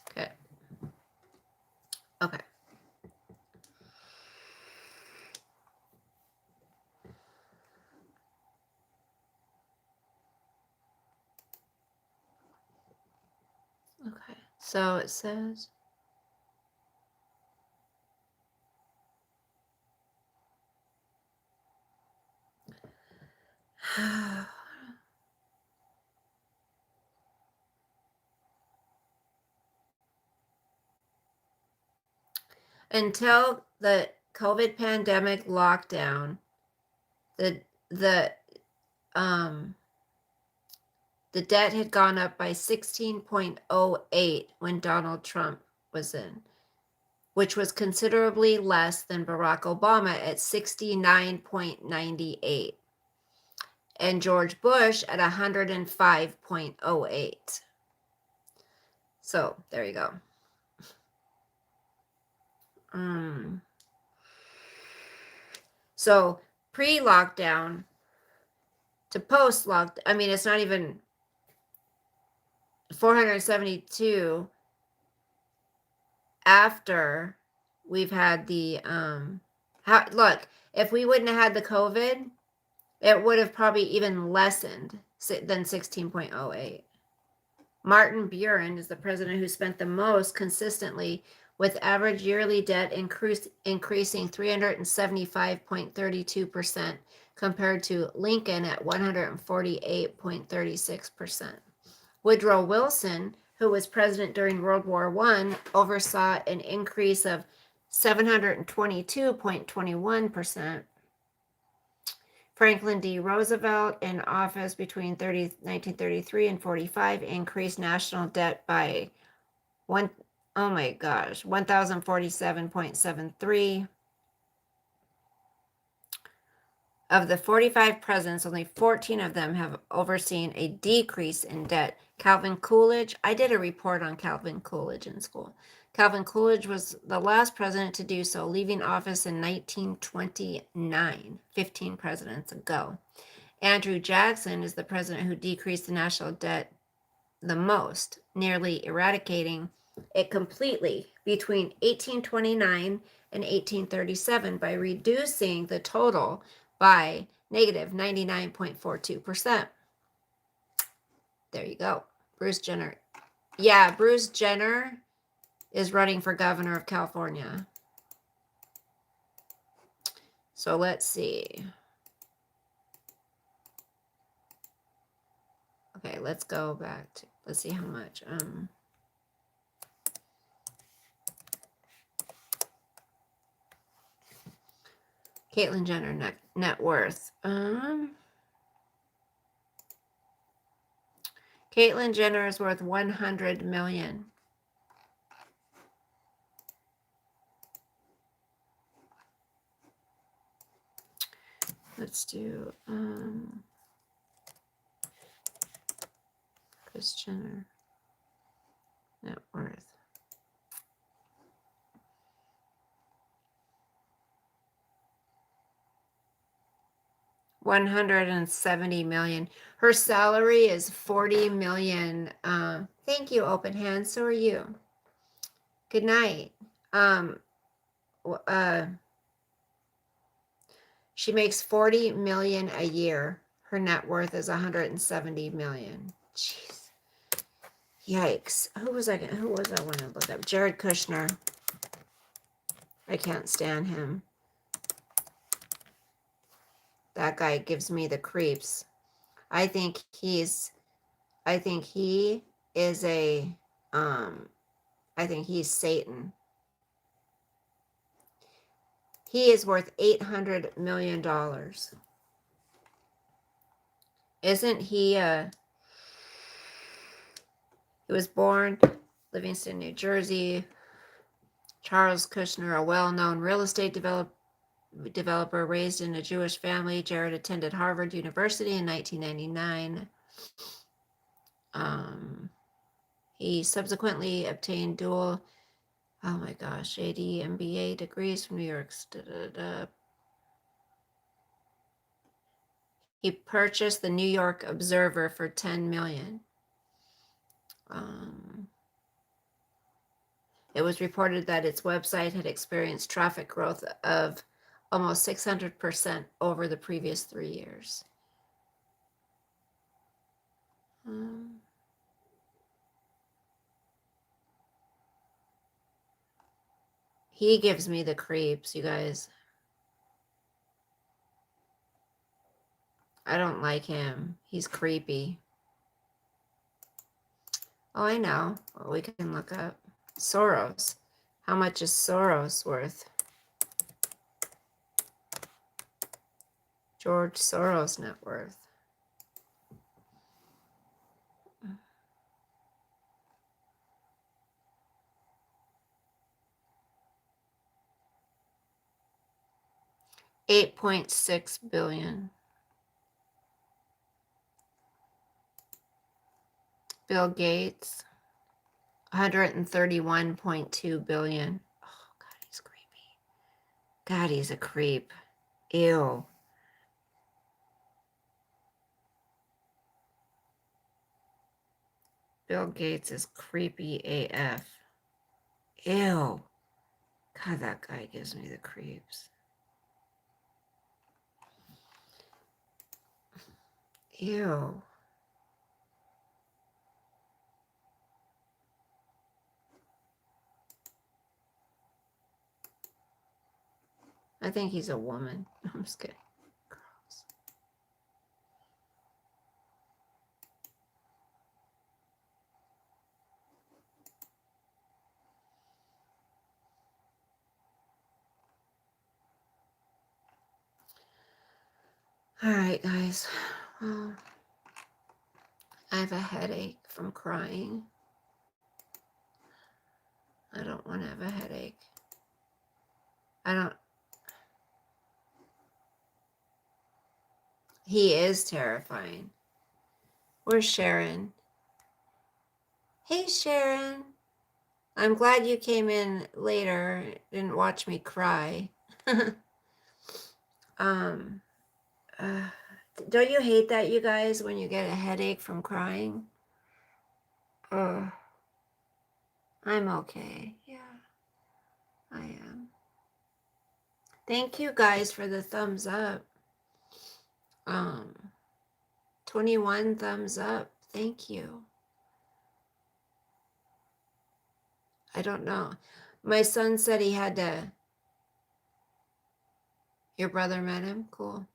okay. Okay. Okay. So it says until the COVID pandemic lockdown, the debt had gone up by 16.08 when Donald Trump was in, which was considerably less than Barack Obama at 69.98 and George Bush at 105.08. So there you go. So pre-lockdown to post-lockdown, I mean, it's not even 472 after we've had the look, if we wouldn't have had the COVID, it would have probably even lessened than 16.08. Martin Buren is the president who spent the most consistently, with average yearly debt increasing 375.32% compared to Lincoln at 148.36%. Woodrow Wilson, who was president during World War I, oversaw an increase of 722.21%. Franklin D. Roosevelt, in office between 1933 and 45, increased national debt by Oh my gosh, 1,047.73. Of the 45 presidents, only 14 of them have overseen a decrease in debt. Calvin Coolidge, I did a report on Calvin Coolidge in school. Calvin Coolidge was the last president to do so, leaving office in 1929, 15 presidents ago. Andrew Jackson is the president who decreased the national debt the most, nearly eradicating it completely between 1829 and 1837 by reducing the total by negative 99.42%. There you go. Bruce Jenner. Yeah, Bruce Jenner is running for governor of California. So let's see. Okay, let's go back to, let's see how much. Caitlyn Jenner net worth. Caitlyn Jenner is worth $100 million. Let's do Kris Jenner net worth. $170 million. Her salary is $40 million. Thank you, Open Hands. So are you. Good night. She makes $40 million a year. Her net worth is $170 million. Jeez. Yikes. Who was I want to look up? Jared Kushner. I can't stand him. That guy gives me the creeps. I think he is he's Satan. He is worth $800 million. Isn't he, he was born Livingston, New Jersey. Charles Kushner, a well-known real estate developer raised in a Jewish family. Jared attended Harvard University in 1999. He subsequently obtained dual, AD MBA degrees from New York. He purchased the New York Observer for $10 million. It was reported that its website had experienced traffic growth of almost 600% over the previous 3 years. He gives me the creeps, you guys. I don't like him. He's creepy. Oh, I know. Well, we can look up. Soros. How much is Soros worth? George Soros net worth. $8.6 billion. Bill Gates, $131.2 billion. Oh, God, he's creepy. God, he's a creep. Ew. Bill Gates is creepy AF. Ew. God, that guy gives me the creeps. Ew. I think he's a woman. I'm just kidding. Gross. All right, guys. Well, I have a headache from crying. I don't want to have a headache. I don't. He is terrifying. Where's Sharon? Hey, Sharon. I'm glad you came in later. Didn't watch me cry. Don't you hate that, you guys, when you get a headache from crying? I'm okay. Yeah, I am. Thank you guys for the thumbs up. 21 thumbs up. Thank you. I don't know. My son said he had to. Your brother met him? Cool.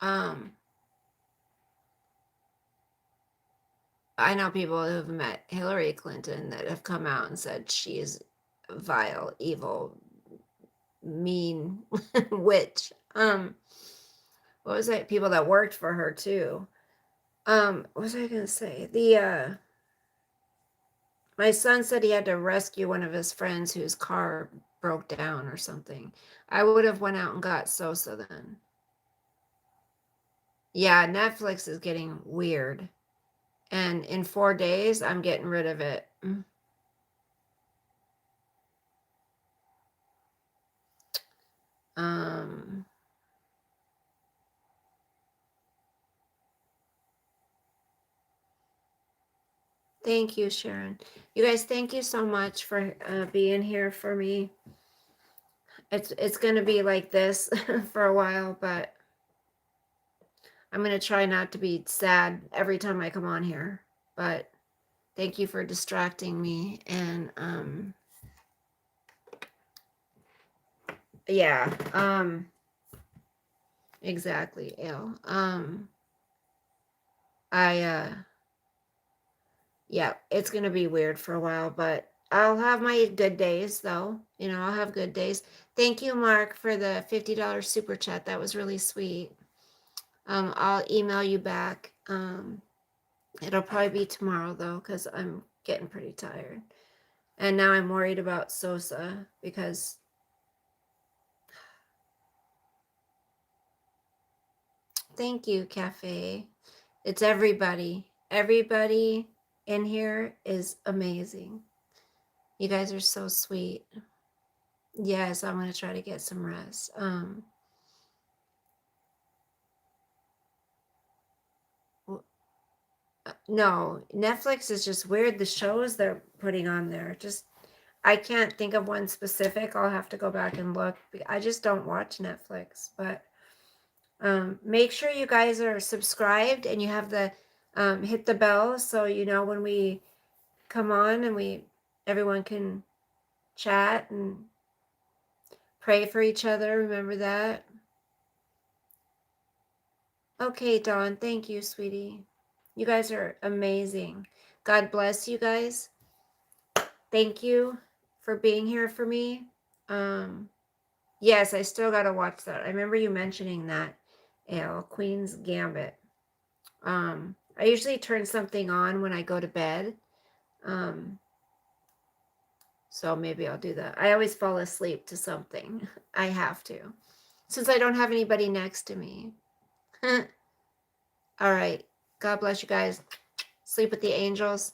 I know people who've met Hillary Clinton that have come out and said she is vile, evil, mean witch. What was it? People that worked for her too. What was I gonna say? My son said he had to rescue one of his friends whose car broke down or something. I would have went out and got Sosa then. Yeah, Netflix is getting weird. And in 4 days, I'm getting rid of it. Thank you, Sharon. You guys, thank you so much for being here for me. It's going to be like this for a while, but I'm going to try not to be sad every time I come on here. But thank you for distracting me. And yeah, exactly, Ale. Yeah, it's going to be weird for a while, but I'll have my good days, though. You know, I'll have good days. Thank you, Mark, for the $50 super chat. That was really sweet. I'll email you back. It'll probably be tomorrow, though, because I'm getting pretty tired. And now I'm worried about Sosa because thank you, Cafe. It's everybody. Everybody in here is amazing. You guys are so sweet. Yes, I'm going to try to get some rest. No, Netflix is just weird. The shows they're putting on there, just I can't think of one specific. I'll have to go back and look. I just don't watch Netflix, but make sure you guys are subscribed and you have the hit the bell so you know when we come on and everyone can chat and pray for each other. Remember that? Okay, Dawn. Thank you, sweetie. You guys are amazing. God bless you guys. Thank you for being here for me. Yes, I still got to watch that. I remember you mentioning that, Ale, Queen's Gambit. I usually turn something on when I go to bed. So maybe I'll do that. I always fall asleep to something. I have to. Since I don't have anybody next to me. All right. God bless you guys. Sleep with the angels.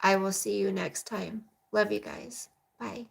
I will see you next time. Love you guys. Bye.